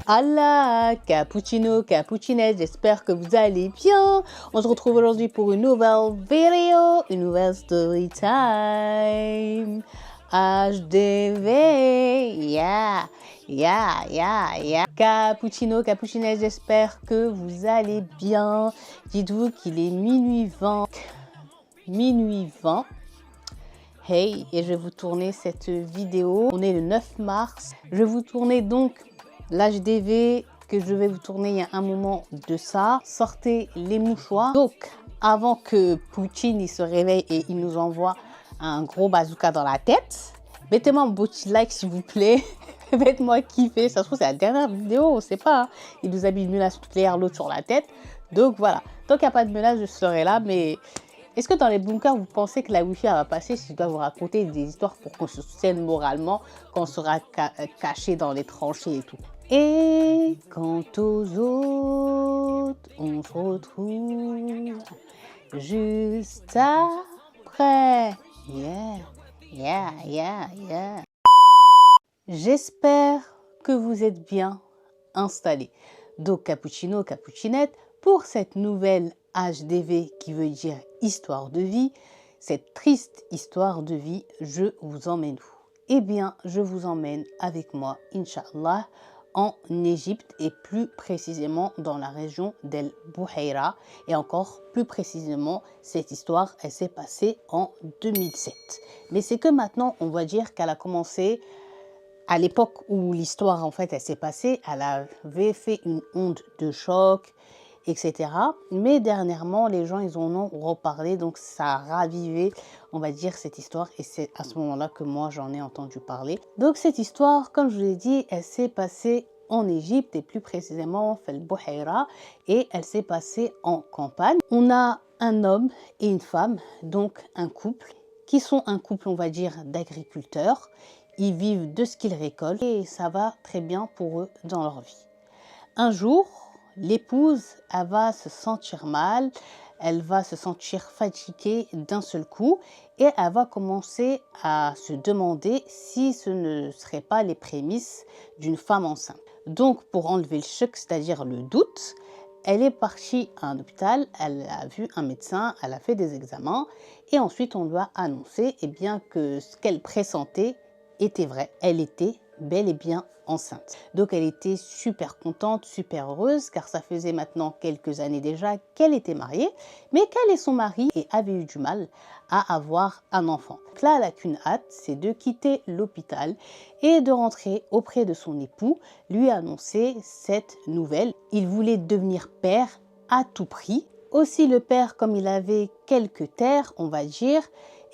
Allah, cappuccino, cappuccinette, j'espère que vous allez bien. On se retrouve aujourd'hui pour une nouvelle vidéo, une nouvelle story time. HDV, yeah. Cappuccino, cappuccinette, j'espère que vous allez bien. Dites-vous qu'il est minuit 20. Hey, et je vais vous tourner cette vidéo. On est le 9 mars. Je vais vous tourner donc l'HDV que je vais vous tourner il y a un moment de ça. Sortez les mouchoirs. Donc, avant que Poutine il se réveille et il nous envoie un gros bazooka dans la tête, mettez-moi un beau petit like s'il vous plaît. Faites-moi kiffer. Ça se trouve, c'est la dernière vidéo, on ne sait pas. Hein. Il nous a mis une menace nucléaire, l'autre sur la tête. Donc voilà. Tant qu'il n'y a pas de menace, je serai là. Mais est-ce que dans les bunkers, vous pensez que la Wi-Fi va passer si je dois vous raconter des histoires pour qu'on se soutienne moralement quand on sera caché dans les tranchées et tout? Et quant aux autres, on se retrouve juste après. Yeah. J'espère que vous êtes bien installés. Donc, cappuccino, cappuccinette, pour cette nouvelle HDV qui veut dire histoire de vie, cette triste histoire de vie, je vous emmène où? Eh bien, je vous emmène avec moi, Inch'Allah, en Égypte et plus précisément dans la région d'El Bouhaïra. Et encore plus précisément, cette histoire, elle s'est passée en 2007. Mais c'est que maintenant, on va dire qu'elle a commencé à l'époque où l'histoire, en fait, elle s'est passée, elle avait fait une onde de choc, etc. Mais dernièrement, les gens, ils en ont reparlé, donc ça a ravivé, on va dire, cette histoire. Et c'est à ce moment-là que moi, j'en ai entendu parler. Donc cette histoire, comme je l'ai dit, elle s'est passée en Égypte et plus précisément Fel Bouhaïra, et elle s'est passée en campagne. On a un homme et une femme, donc un couple, qui sont un couple, on va dire, d'agriculteurs. Ils vivent de ce qu'ils récoltent et ça va très bien pour eux dans leur vie. Un jour, l'épouse, elle va se sentir mal, elle va se sentir fatiguée d'un seul coup et elle va commencer à se demander si ce ne serait pas les prémices d'une femme enceinte. Donc, pour enlever le choc, c'est-à-dire le doute, elle est partie à un hôpital, elle a vu un médecin, elle a fait des examens et ensuite on lui a annoncé bien, que ce qu'elle pressentait était vrai, elle était bel et bien enceinte. Donc elle était super contente, super heureuse car ça faisait maintenant quelques années déjà qu'elle était mariée, mais qu'elle et son mari avaient eu du mal à avoir un enfant. Donc là, elle n'a qu'une hâte, c'est de quitter l'hôpital et de rentrer auprès de son époux, lui annoncer cette nouvelle. Il voulait devenir père à tout prix. Aussi le père, comme il avait quelques terres, on va dire,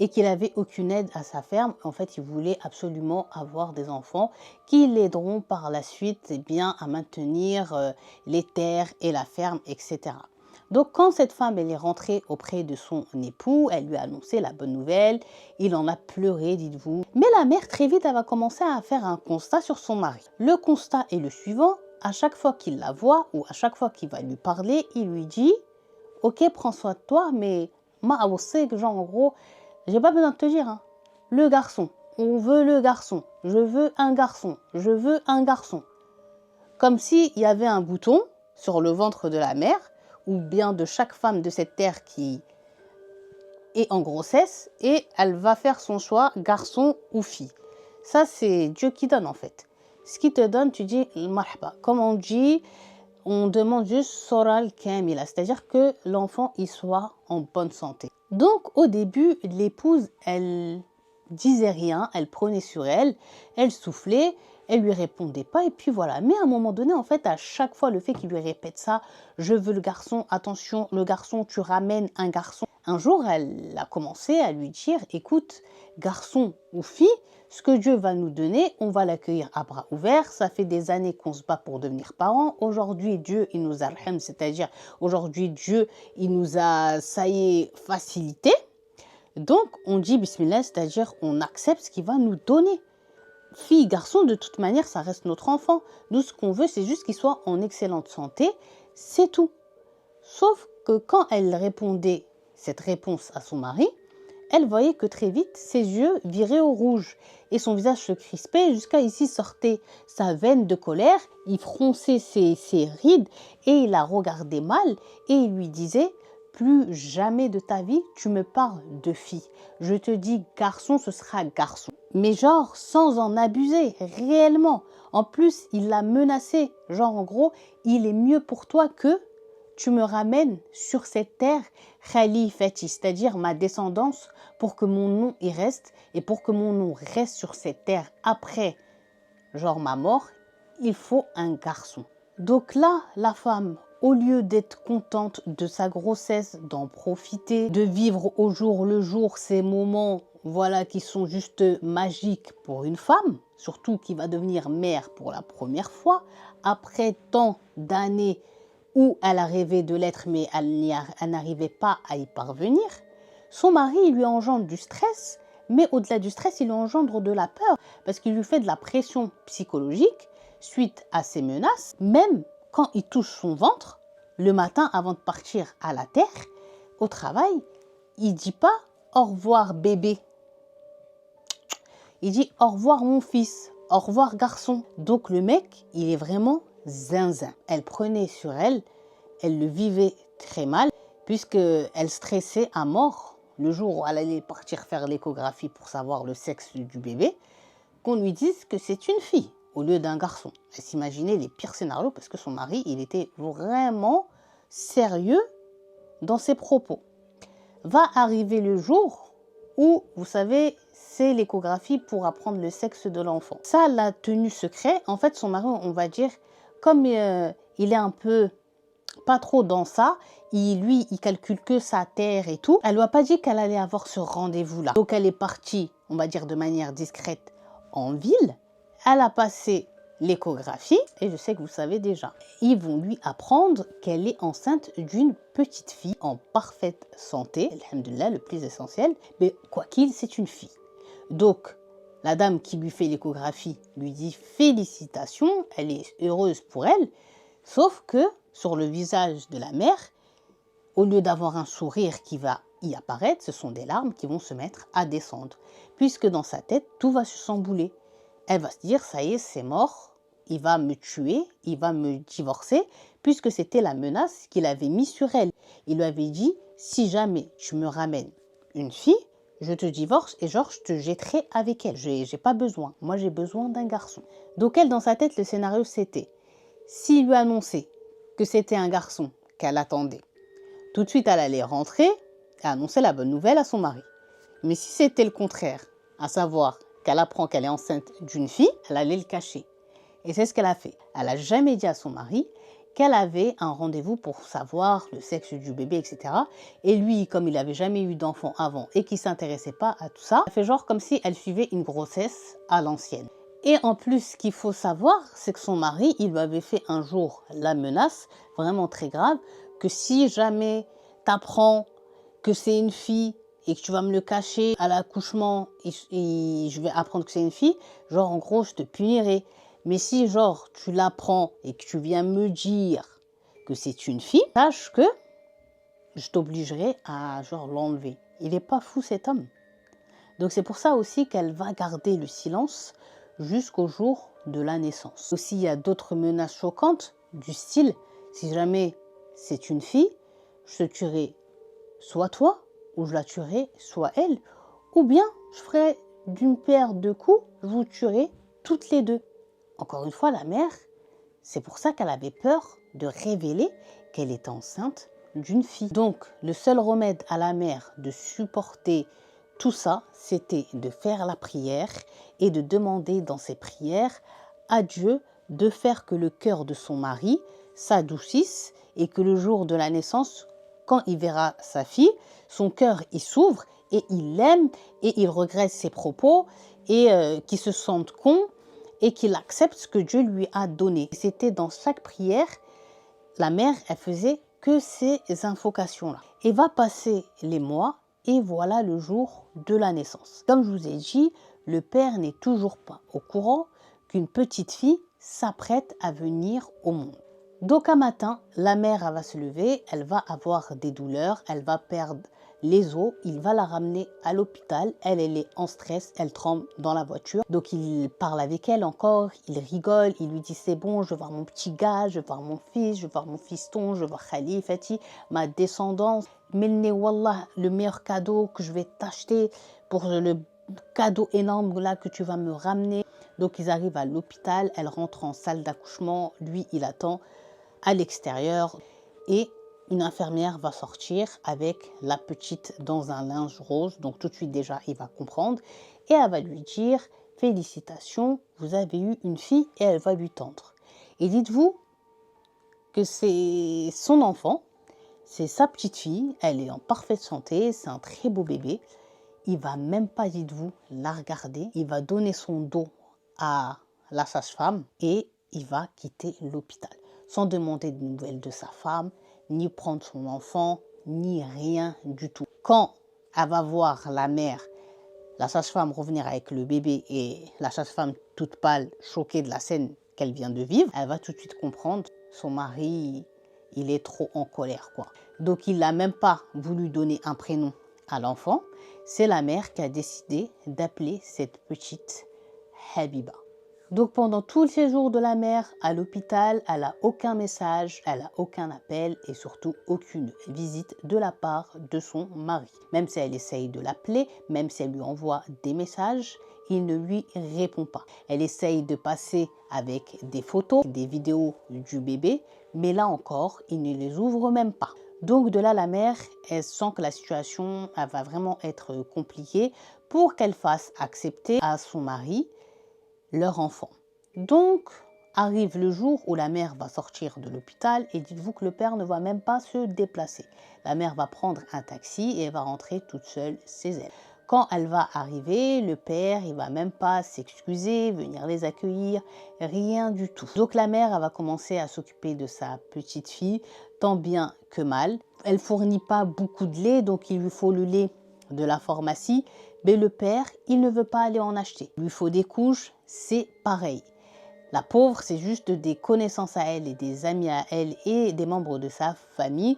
et qu'il n'avait aucune aide à sa ferme, en fait, il voulait absolument avoir des enfants qui l'aideront par la suite bien, à maintenir les terres et la ferme, etc. Donc, quand cette femme elle est rentrée auprès de son époux, elle lui a annoncé la bonne nouvelle, il en a pleuré, dites-vous. Mais la mère, très vite, elle va commencer à faire un constat sur son mari. Le constat est le suivant, à chaque fois qu'il la voit ou à chaque fois qu'il va lui parler, il lui dit « Ok, prends soin de toi, mais moi, genre en gros, j'ai pas besoin de te dire, hein. Le garçon, on veut le garçon, je veux un garçon, je veux un garçon. » Comme s'il y avait un bouton sur le ventre de la mère, ou bien de chaque femme de cette terre qui est en grossesse, et elle va faire son choix, garçon ou fille. Ça, c'est Dieu qui donne en fait. Ce qui te donne, tu dis marhaba. Comme on dit, on demande juste soral kamila, c'est-à-dire que l'enfant il soit en bonne santé. Donc au début, l'épouse, elle disait rien, elle prenait sur elle soufflait, elle lui répondait pas et puis voilà. Mais à un moment donné, en fait, à chaque fois, le fait qu'il lui répète ça, je veux le garçon, attention, le garçon, tu ramènes un garçon. Un jour, elle a commencé à lui dire, écoute, garçon ou fille, ce que Dieu va nous donner, on va l'accueillir à bras ouverts. Ça fait des années qu'on se bat pour devenir parents. Aujourd'hui, Dieu, il nous a raham, c'est-à-dire aujourd'hui, Dieu, il nous a, ça y est, facilité. Donc, on dit bismillah, c'est-à-dire on accepte ce qu'il va nous donner. Fille, garçon, de toute manière, ça reste notre enfant. Nous, ce qu'on veut, c'est juste qu'il soit en excellente santé. C'est tout. Sauf que quand elle répondait cette réponse à son mari, elle voyait que très vite, ses yeux viraient au rouge et son visage se crispait jusqu'à ici sortait sa veine de colère, il fronçait ses rides et il la regardait mal et il lui disait « Plus jamais de ta vie, tu me parles de fille. Je te dis garçon, ce sera garçon. » Mais genre sans en abuser, réellement. En plus, il l'a menacée. Genre en gros, il est mieux pour toi que tu me ramènes sur cette terre khalifati, c'est-à-dire ma descendance, pour que mon nom y reste et pour que mon nom reste sur cette terre après, genre ma mort, il faut un garçon. Donc là, la femme, au lieu d'être contente de sa grossesse, d'en profiter, de vivre au jour le jour ces moments, voilà, qui sont juste magiques pour une femme, surtout qui va devenir mère pour la première fois, après tant d'années où elle a rêvé de l'être, mais elle n'arrivait pas à y parvenir, son mari lui engendre du stress, mais au-delà du stress, il lui engendre de la peur, parce qu'il lui fait de la pression psychologique suite à ses menaces, même quand il touche son ventre, le matin avant de partir à la terre, au travail, il dit pas « au revoir bébé », il dit « au revoir mon fils »,« au revoir garçon ». Donc le mec, il est vraiment zinzin. Elle prenait sur elle, elle le vivait très mal, puisqu'elle stressait à mort le jour où elle allait partir faire l'échographie pour savoir le sexe du bébé, qu'on lui dise que c'est une fille au lieu d'un garçon. Elle s'imaginait les pires scénarios parce que son mari, il était vraiment sérieux dans ses propos. Va arriver le jour où, vous savez, c'est l'échographie pour apprendre le sexe de l'enfant. Ça l'a tenu secret. En fait, son mari, on va dire, comme il est un peu pas trop dans ça, il calcule que sa terre et tout. Elle lui a pas dit qu'elle allait avoir ce rendez-vous-là. Donc elle est partie, on va dire de manière discrète, en ville. Elle a passé l'échographie et je sais que vous savez déjà. Ils vont lui apprendre qu'elle est enceinte d'une petite fille en parfaite santé. Alhamdoulilah, le plus essentiel. Mais quoi qu'il, c'est une fille. Donc, la dame qui lui fait l'échographie lui dit félicitations, elle est heureuse pour elle. Sauf que sur le visage de la mère, au lieu d'avoir un sourire qui va y apparaître, ce sont des larmes qui vont se mettre à descendre. Puisque dans sa tête, tout va se chambouler. Elle va se dire, ça y est, c'est mort, il va me tuer, il va me divorcer, puisque c'était la menace qu'il avait mise sur elle. Il lui avait dit, si jamais tu me ramènes une fille, je te divorce et genre je te jetterai avec elle. J'ai pas besoin, moi j'ai besoin d'un garçon. Donc elle, dans sa tête, le scénario c'était, s'il lui annonçait que c'était un garçon qu'elle attendait, tout de suite elle allait rentrer et annoncer la bonne nouvelle à son mari. Mais si c'était le contraire, à savoir qu'elle apprend qu'elle est enceinte d'une fille, elle allait le cacher. Et c'est ce qu'elle a fait. Elle n'a jamais dit à son mari qu'elle avait un rendez-vous pour savoir le sexe du bébé, etc. Et lui, comme il n'avait jamais eu d'enfant avant et qu'il ne s'intéressait pas à tout ça, elle fait genre comme si elle suivait une grossesse à l'ancienne. Et en plus, ce qu'il faut savoir, c'est que son mari, il lui avait fait un jour la menace, vraiment très grave, que si jamais tu apprends que c'est une fille et que tu vas me le cacher à l'accouchement et je vais apprendre que c'est une fille, genre en gros, je te punirai. Mais si genre tu l'apprends et que tu viens me dire que c'est une fille, sache que je t'obligerai à genre l'enlever. Il n'est pas fou cet homme. Donc c'est pour ça aussi qu'elle va garder le silence jusqu'au jour de la naissance. Aussi, il y a d'autres menaces choquantes du style, si jamais c'est une fille, je te tuerai soit toi, ou je la tuerai soit elle, ou bien je ferai d'une paire de coups, je vous tuerai toutes les deux. Encore une fois, la mère, c'est pour ça qu'elle avait peur de révéler qu'elle était enceinte d'une fille. Donc, le seul remède à la mère de supporter tout ça, c'était de faire la prière et de demander dans ses prières à Dieu de faire que le cœur de son mari s'adoucisse et que le jour de la naissance, quand il verra sa fille, son cœur il s'ouvre et il l'aime et il regrette ses propos et qu'il se sente con et qu'il accepte ce que Dieu lui a donné. C'était dans chaque prière, la mère, elle faisait que ces invocations-là. Et va passer les mois et voilà le jour de la naissance. Comme je vous ai dit, le père n'est toujours pas au courant qu'une petite fille s'apprête à venir au monde. Donc un matin, la mère elle va se lever, elle va avoir des douleurs, elle va perdre les os, il va la ramener à l'hôpital. Elle est en stress, elle tremble dans la voiture. Donc il parle avec elle encore, il rigole, il lui dit c'est bon, je vais voir mon petit gars, je vais voir mon fils, je vais voir mon fiston, je vais voir Khalifati, ma descendance. Milne Wallah, le meilleur cadeau que je vais t'acheter pour le cadeau énorme là que tu vas me ramener. Donc ils arrivent à l'hôpital, elle rentre en salle d'accouchement, lui il attend à l'extérieur et une infirmière va sortir avec la petite dans un linge rose. Donc tout de suite déjà, il va comprendre et elle va lui dire « Félicitations, vous avez eu une fille » et elle va lui tendre. Et dites-vous que c'est son enfant, c'est sa petite fille, elle est en parfaite santé, c'est un très beau bébé. Il va même pas, dites-vous, la regarder. Il va donner son dos à la sage-femme et il va quitter l'hôpital sans demander de nouvelles de sa femme, ni prendre son enfant, ni rien du tout. Quand elle va voir la mère, la sage-femme revenir avec le bébé et la sage-femme toute pâle, choquée de la scène qu'elle vient de vivre, elle va tout de suite comprendre son mari, il est trop en colère, quoi. Donc il n'a même pas voulu donner un prénom à l'enfant. C'est la mère qui a décidé d'appeler cette petite Habiba. Donc pendant tous les séjours de la mère à l'hôpital, elle n'a aucun message, elle n'a aucun appel et surtout aucune visite de la part de son mari. Même si elle essaye de l'appeler, même si elle lui envoie des messages, il ne lui répond pas. Elle essaye de passer avec des photos, des vidéos du bébé, mais là encore, il ne les ouvre même pas. Donc de là, la mère, elle sent que la situation elle va vraiment être compliquée pour qu'elle fasse accepter à son mari leur enfant. Donc, arrive le jour où la mère va sortir de l'hôpital et dites-vous que le père ne va même pas se déplacer. La mère va prendre un taxi et va rentrer toute seule chez elle. Quand elle va arriver, le père, il va même pas s'excuser, venir les accueillir, rien du tout. Donc la mère, elle va commencer à s'occuper de sa petite fille, tant bien que mal. Elle fournit pas beaucoup de lait, donc il lui faut le lait de la pharmacie. Mais le père, il ne veut pas aller en acheter. Il lui faut des couches, c'est pareil. La pauvre, c'est juste des connaissances à elle et des amis à elle et des membres de sa famille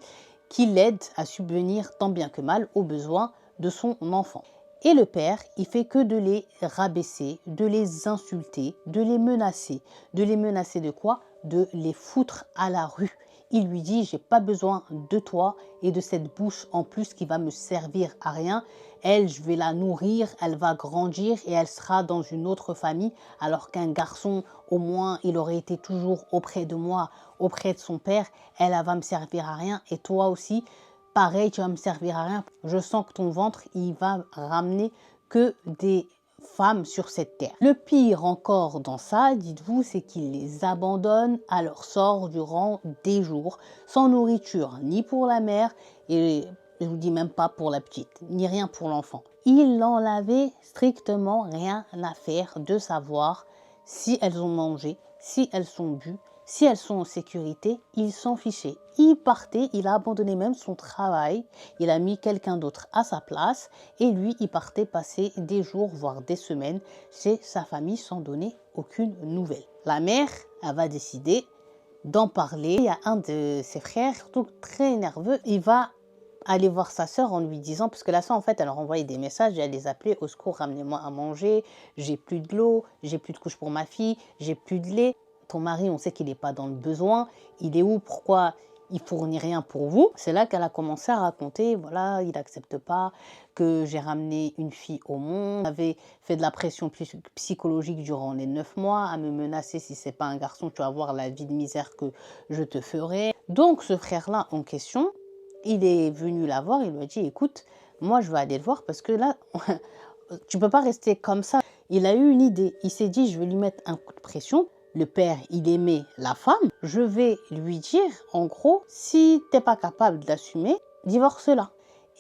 qui l'aident à subvenir tant bien que mal aux besoins de son enfant. Et le père, il fait que de les rabaisser, de les insulter, de les menacer. De les menacer de quoi? De les foutre à la rue. Il lui dit, j'ai pas besoin de toi et de cette bouche en plus qui va me servir à rien. Elle, je vais la nourrir, elle va grandir et elle sera dans une autre famille. Alors qu'un garçon, au moins, il aurait été toujours auprès de moi, auprès de son père. Elle va me servir à rien et toi aussi, pareil, tu vas me servir à rien. Je sens que ton ventre, il va ramener que des femmes sur cette terre. Le pire encore dans ça, dites-vous, c'est qu'il les abandonne à leur sort durant des jours, sans nourriture, ni pour la mère, et je vous dis même pas pour la petite, ni rien pour l'enfant. Il n'en avait strictement rien à faire de savoir si elles ont mangé, si elles sont bues, si elles sont en sécurité. Il s'en fichait. Il partait, il a abandonné même son travail, il a mis quelqu'un d'autre à sa place et lui, il partait passer des jours, voire des semaines chez sa famille sans donner aucune nouvelle. La mère, elle va décider d'en parler. Il y a un de ses frères, surtout très nerveux, il va aller voir sa sœur en lui disant, parce que la sœur en fait elle leur envoyait des messages et elle les appelait au secours, ramenez-moi à manger, j'ai plus de l'eau, j'ai plus de couches pour ma fille, j'ai plus de lait. Ton mari, on sait qu'il n'est pas dans le besoin, il est où, pourquoi il fournit rien pour vous? C'est là qu'elle a commencé à raconter, voilà, il n'accepte pas que j'ai ramené une fille au monde, avait fait de la pression psychologique durant les 9 mois, à me menacer, si c'est pas un garçon, tu vas voir la vie de misère que je te ferai. Donc ce frère-là en question, il est venu la voir, il lui a dit, écoute, moi je vais aller le voir parce que là, tu peux pas rester comme ça. Il a eu une idée, il s'est dit, je vais lui mettre un coup de pression. Le père, il aimait la femme. Je vais lui dire, en gros, si tu n'es pas capable d'assumer, divorce-la.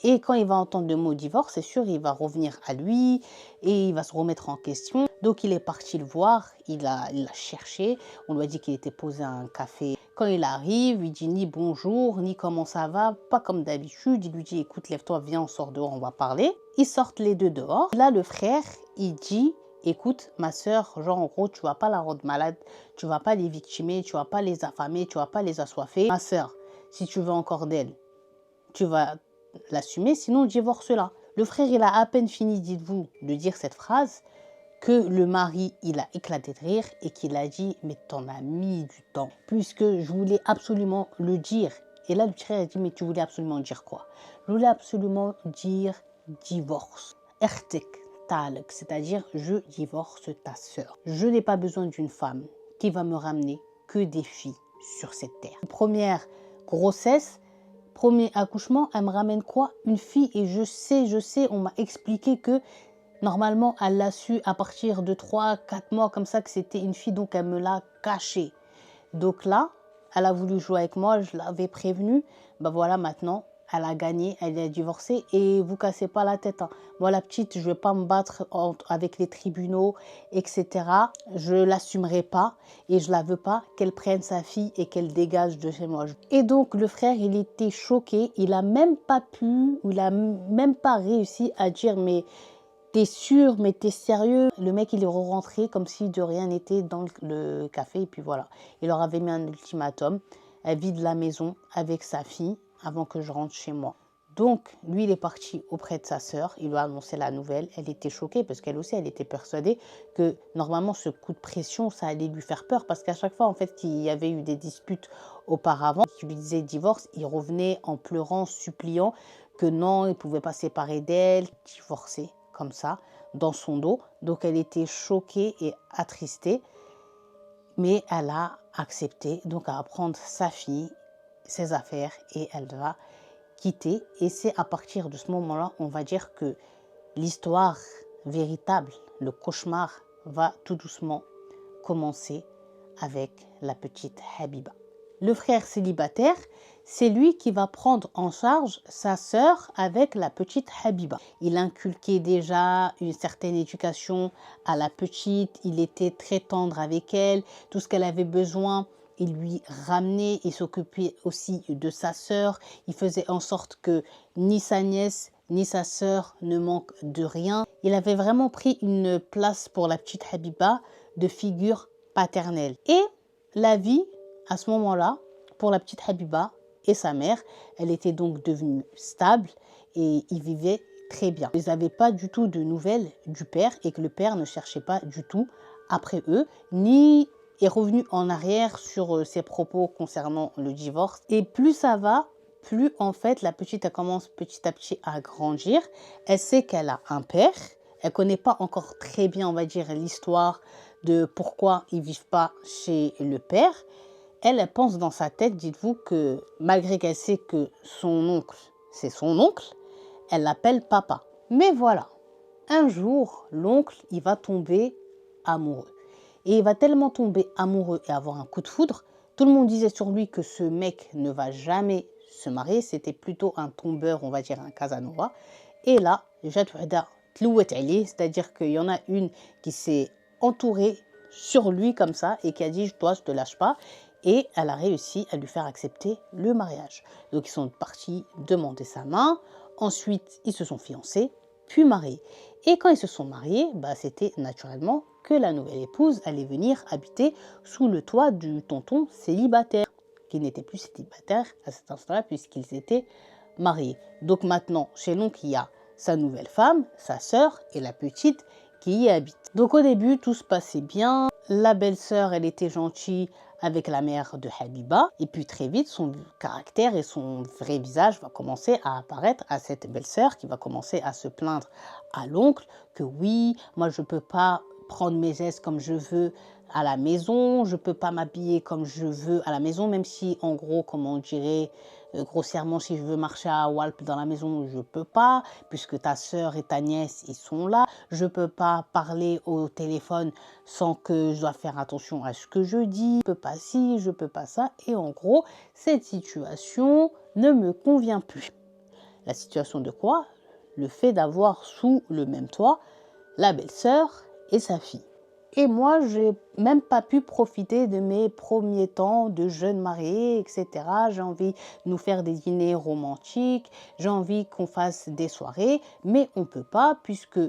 Et quand il va entendre le mot divorce, c'est sûr, il va revenir à lui et il va se remettre en question. Donc il est parti le voir, il l'a cherché, on lui a dit qu'il était posé à un café. Quand il arrive, il dit ni bonjour, ni comment ça va, pas comme d'habitude. Il lui dit, écoute, lève-toi, viens, on sort dehors, on va parler. Ils sortent les deux dehors. Là, le frère, il dit, écoute, ma soeur, genre en gros, tu vas pas la rendre malade, tu vas pas les victimer, tu vas pas les affamer, tu vas pas les assoiffer. Ma soeur, si tu veux encore d'elle, tu vas l'assumer, sinon divorce-la. Le frère, il a à peine fini, dites-vous, de dire cette phrase, que le mari, il a éclaté de rire et qu'il a dit « mais t'en as mis du temps, puisque je voulais absolument le dire ». Et là, le frère a dit « mais tu voulais absolument dire quoi ?» Je voulais absolument dire « divorce ». Ertek, talek, c'est-à-dire « je divorce ta sœur ». Je n'ai pas besoin d'une femme qui va me ramener que des filles sur cette terre. Première grossesse, premier accouchement, elle me ramène quoi? Une fille. Et je sais, on m'a expliqué que normalement, elle l'a su à partir de 3-4 mois comme ça que c'était une fille, donc elle me l'a caché. Donc là, elle a voulu jouer avec moi, je l'avais prévenue. Ben voilà, maintenant, elle a gagné, elle est divorcée et vous cassez pas la tête. Hein. Moi, la petite, je ne vais pas me battre avec les tribunaux, etc. Je ne l'assumerai pas et je ne la veux pas qu'elle prenne sa fille et qu'elle dégage de chez moi. Et donc, le frère, il était choqué. Il n'a même pas pu, il n'a même pas réussi à dire, mais... T'es sûr, mais t'es sérieux? Le mec, il est rentré comme si de rien n'était dans le café. Et puis voilà, il leur avait mis un ultimatum. Elle vide la maison avec sa fille avant que je rentre chez moi. Donc, lui, il est parti auprès de sa sœur. Il lui a annoncé la nouvelle. Elle était choquée parce qu'elle aussi, elle était persuadée que normalement, ce coup de pression, ça allait lui faire peur. Parce qu'à chaque fois, en fait, qu'il y avait eu des disputes auparavant, qu'il lui disait divorce, il revenait en pleurant, suppliant que non, il ne pouvait pas se séparer d'elle, divorcer. Comme ça, dans son dos. Donc, elle était choquée et attristée. Mais elle a accepté. Donc, elle va prendre sa fille, ses affaires et elle va quitter. Et c'est à partir de ce moment-là, on va dire que l'histoire véritable, le cauchemar, va tout doucement commencer avec la petite Habiba. Le frère célibataire, c'est lui qui va prendre en charge sa sœur avec la petite Habiba. Il inculquait déjà une certaine éducation à la petite, il était très tendre avec elle, tout ce qu'elle avait besoin, il lui ramenait, il s'occupait aussi de sa sœur, il faisait en sorte que ni sa nièce ni sa sœur ne manquent de rien. Il avait vraiment pris une place pour la petite Habiba de figure paternelle. Et la vie, à ce moment-là, pour la petite Habiba et sa mère, elle était donc devenue stable et ils vivaient très bien. Ils n'avaient pas du tout de nouvelles du père et que le père ne cherchait pas du tout après eux, ni est revenu en arrière sur ses propos concernant le divorce. Et plus ça va, plus en fait la petite elle commence petit à petit à grandir. Elle sait qu'elle a un père. Elle connaît pas encore très bien, on va dire, l'histoire de pourquoi ils vivent pas chez le père. Elle pense dans sa tête, dites-vous, que malgré qu'elle sait que son oncle, c'est son oncle, elle l'appelle papa. Mais voilà, un jour, l'oncle, il va tomber amoureux. Et il va tellement tomber amoureux et avoir un coup de foudre. Tout le monde disait sur lui que ce mec ne va jamais se marier. C'était plutôt un tombeur, on va dire un Casanova. Et là, c'est-à-dire qu'il y en a une qui s'est entourée sur lui comme ça et qui a dit « toi, je te lâche pas ». Et elle a réussi à lui faire accepter le mariage. Donc ils sont partis demander sa main. Ensuite, ils se sont fiancés, puis mariés. Et quand ils se sont mariés, c'était naturellement que la nouvelle épouse allait venir habiter sous le toit du tonton célibataire, qui n'était plus célibataire à cet instant-là puisqu'ils étaient mariés. Donc maintenant, chez l'oncle, il y a sa nouvelle femme, sa sœur et la petite qui y habite. Donc au début, tout se passait bien. La belle-sœur, elle était gentille avec la mère de Habiba. Et puis très vite, son caractère et son vrai visage va commencer à apparaître à cette belle-sœur qui va commencer à se plaindre à l'oncle que oui, moi je ne peux pas prendre mes gestes comme je veux à la maison, je ne peux pas m'habiller comme je veux à la maison, même si en gros, comme on dirait grossièrement, si je veux marcher à Walp dans la maison, je ne peux pas, puisque ta sœur et ta nièce, ils sont là. Je ne peux pas parler au téléphone sans que je dois faire attention à ce que je dis. Je ne peux pas ci, je ne peux pas ça. Et en gros, cette situation ne me convient plus. La situation de quoi? Le fait d'avoir sous le même toit la belle-sœur et sa fille. Et moi, je n'ai même pas pu profiter de mes premiers temps de jeune mariée, etc. J'ai envie de nous faire des dîners romantiques, j'ai envie qu'on fasse des soirées, mais on ne peut pas puisque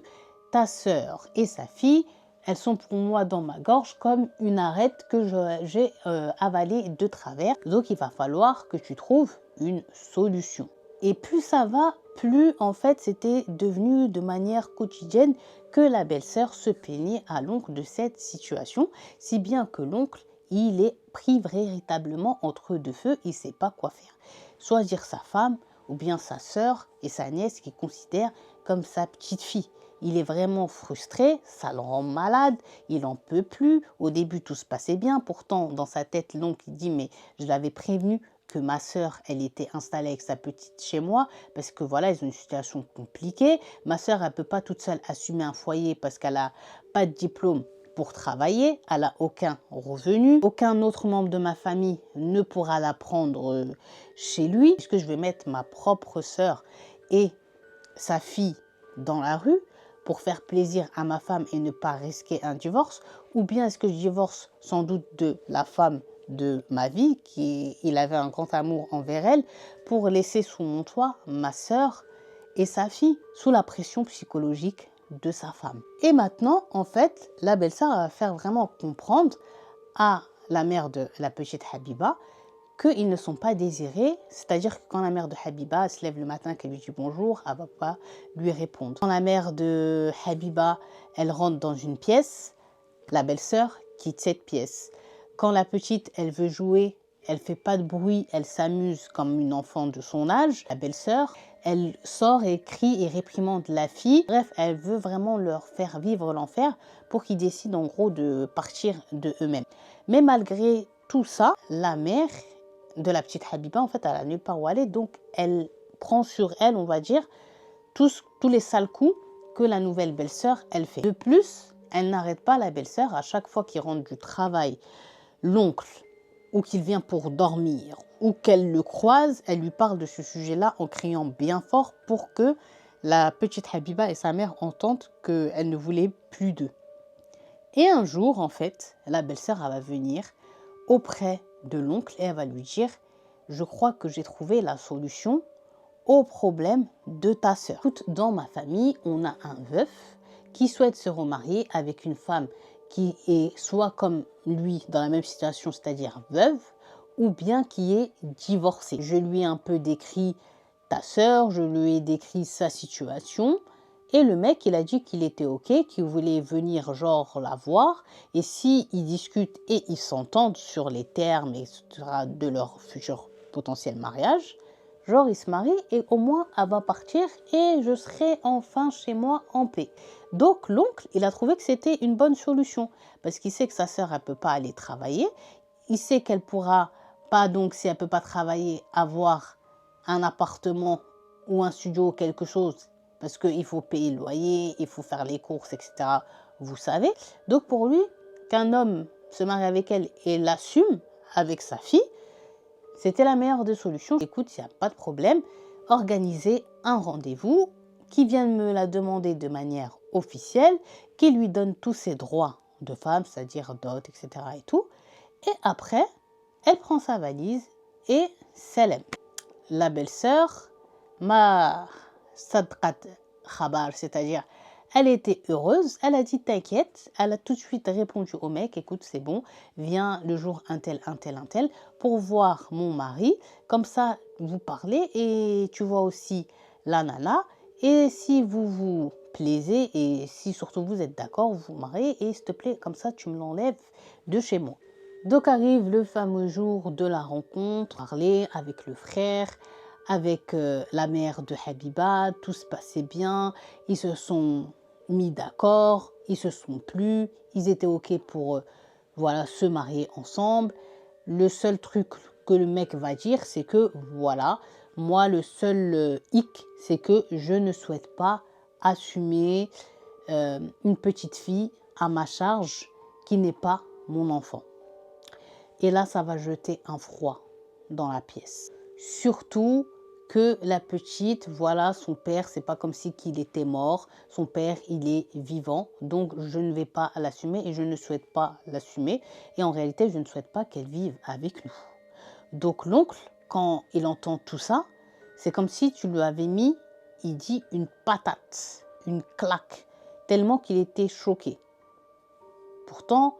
ta sœur et sa fille, elles sont pour moi dans ma gorge comme une arête que j'ai avalée de travers. Donc, il va falloir que tu trouves une solution. Et plus ça va, plus en fait c'était devenu de manière quotidienne que la belle-sœur se plaignait à l'oncle de cette situation, si bien que l'oncle, il est pris véritablement entre deux feux, il ne sait pas quoi faire. Choisir sa femme ou bien sa sœur et sa nièce qu'il considère comme sa petite fille. Il est vraiment frustré, ça le rend malade, il n'en peut plus. Au début, tout se passait bien. Pourtant, dans sa tête, l'oncle dit « mais je l'avais prévenu que ma sœur, elle était installée avec sa petite chez moi parce que voilà, ils ont une situation compliquée. Ma sœur, elle ne peut pas toute seule assumer un foyer parce qu'elle n'a pas de diplôme pour travailler, elle n'a aucun revenu. Aucun autre membre de ma famille ne pourra la prendre chez lui puisque je vais mettre ma propre sœur et sa fille dans la rue pour faire plaisir à ma femme et ne pas risquer un divorce, ou bien est-ce que je divorce sans doute de la femme de ma vie, il avait un grand amour envers elle, pour laisser sous mon toit ma sœur et sa fille, sous la pression psychologique de sa femme. Et maintenant, en fait, la belle-sœur va faire vraiment comprendre à la mère de la petite Habiba qu'ils ne sont pas désirés, c'est-à-dire que quand la mère de Habiba se lève le matin, qu'elle lui dit bonjour, elle ne va pas lui répondre. Quand la mère de Habiba, elle rentre dans une pièce, la belle-sœur quitte cette pièce. Quand la petite, elle veut jouer, elle ne fait pas de bruit, elle s'amuse comme une enfant de son âge. La belle-sœur, elle sort et crie et réprimande la fille. Bref, elle veut vraiment leur faire vivre l'enfer pour qu'ils décident en gros de partir de eux-mêmes. Mais malgré tout ça, la mère de la petite Habiba, en fait, elle a nulle part où aller, donc elle prend sur elle, on va dire, tous les sales coups que la nouvelle belle-sœur, elle fait. De plus, elle n'arrête pas la belle-sœur à chaque fois qu'il rentre du travail, l'oncle, ou qu'il vient pour dormir, ou qu'elle le croise, elle lui parle de ce sujet-là en criant bien fort pour que la petite Habiba et sa mère entendent qu'elle ne voulait plus d'eux. Et un jour, en fait, la belle-sœur va venir auprès de l'oncle et elle va lui dire « Je crois que j'ai trouvé la solution au problème de ta sœur. Écoute, dans ma famille, on a un veuf qui souhaite se remarier avec une femme qui est soit comme lui dans la même situation, c'est-à-dire veuve, ou bien qui est divorcée. Je lui ai un peu décrit ta sœur, je lui ai décrit sa situation. Et le mec, il a dit qu'il était OK, qu'il voulait venir genre la voir. Et si ils discutent et ils s'entendent sur les termes, etc., de leur futur potentiel mariage, genre ils se marient et au moins elle va partir et je serai enfin chez moi en paix. Donc l'oncle, il a trouvé que c'était une bonne solution parce qu'il sait que sa sœur, elle ne peut pas aller travailler. Il sait qu'elle pourra pas, donc si elle ne peut pas travailler, avoir un appartement ou un studio ou quelque chose parce qu'il faut payer le loyer, il faut faire les courses, etc. Vous savez. Donc pour lui, qu'un homme se marie avec elle et l'assume avec sa fille, c'était la meilleure des solutions. Écoute, il n'y a pas de problème. Organisez un rendez-vous qui vienne me la demander de manière officielle, qui lui donne tous ses droits de femme, c'est-à-dire dot, etc. et tout. Et après, elle prend sa valise et s'élève. La belle-sœur m'a sadqat khabar, c'est-à-dire elle était heureuse, elle a dit t'inquiète, elle a tout de suite répondu au mec, écoute c'est bon, viens le jour un tel, pour voir mon mari, comme ça vous parlez et tu vois aussi la nana, et si vous vous plaisez et si surtout vous êtes d'accord, vous vous mariez et s'il te plaît, comme ça tu me l'enlèves de chez moi. Donc arrive le fameux jour de la rencontre, parler avec le frère, avec la mère de Habiba, tout se passait bien, ils se sont mis d'accord, ils se sont plu, ils étaient OK pour voilà, se marier ensemble. Le seul truc que le mec va dire, c'est que voilà, moi le seul hic, c'est que je ne souhaite pas assumer une petite fille à ma charge qui n'est pas mon enfant. Et là, ça va jeter un froid dans la pièce. Surtout que la petite, voilà, son père, c'est pas comme si qu'il était mort. Son père, il est vivant. Donc, je ne vais pas l'assumer et je ne souhaite pas l'assumer. Et en réalité, je ne souhaite pas qu'elle vive avec nous. Donc, l'oncle, quand il entend tout ça, c'est comme si tu lui avais mis, il dit, une patate, une claque, tellement qu'il était choqué. Pourtant,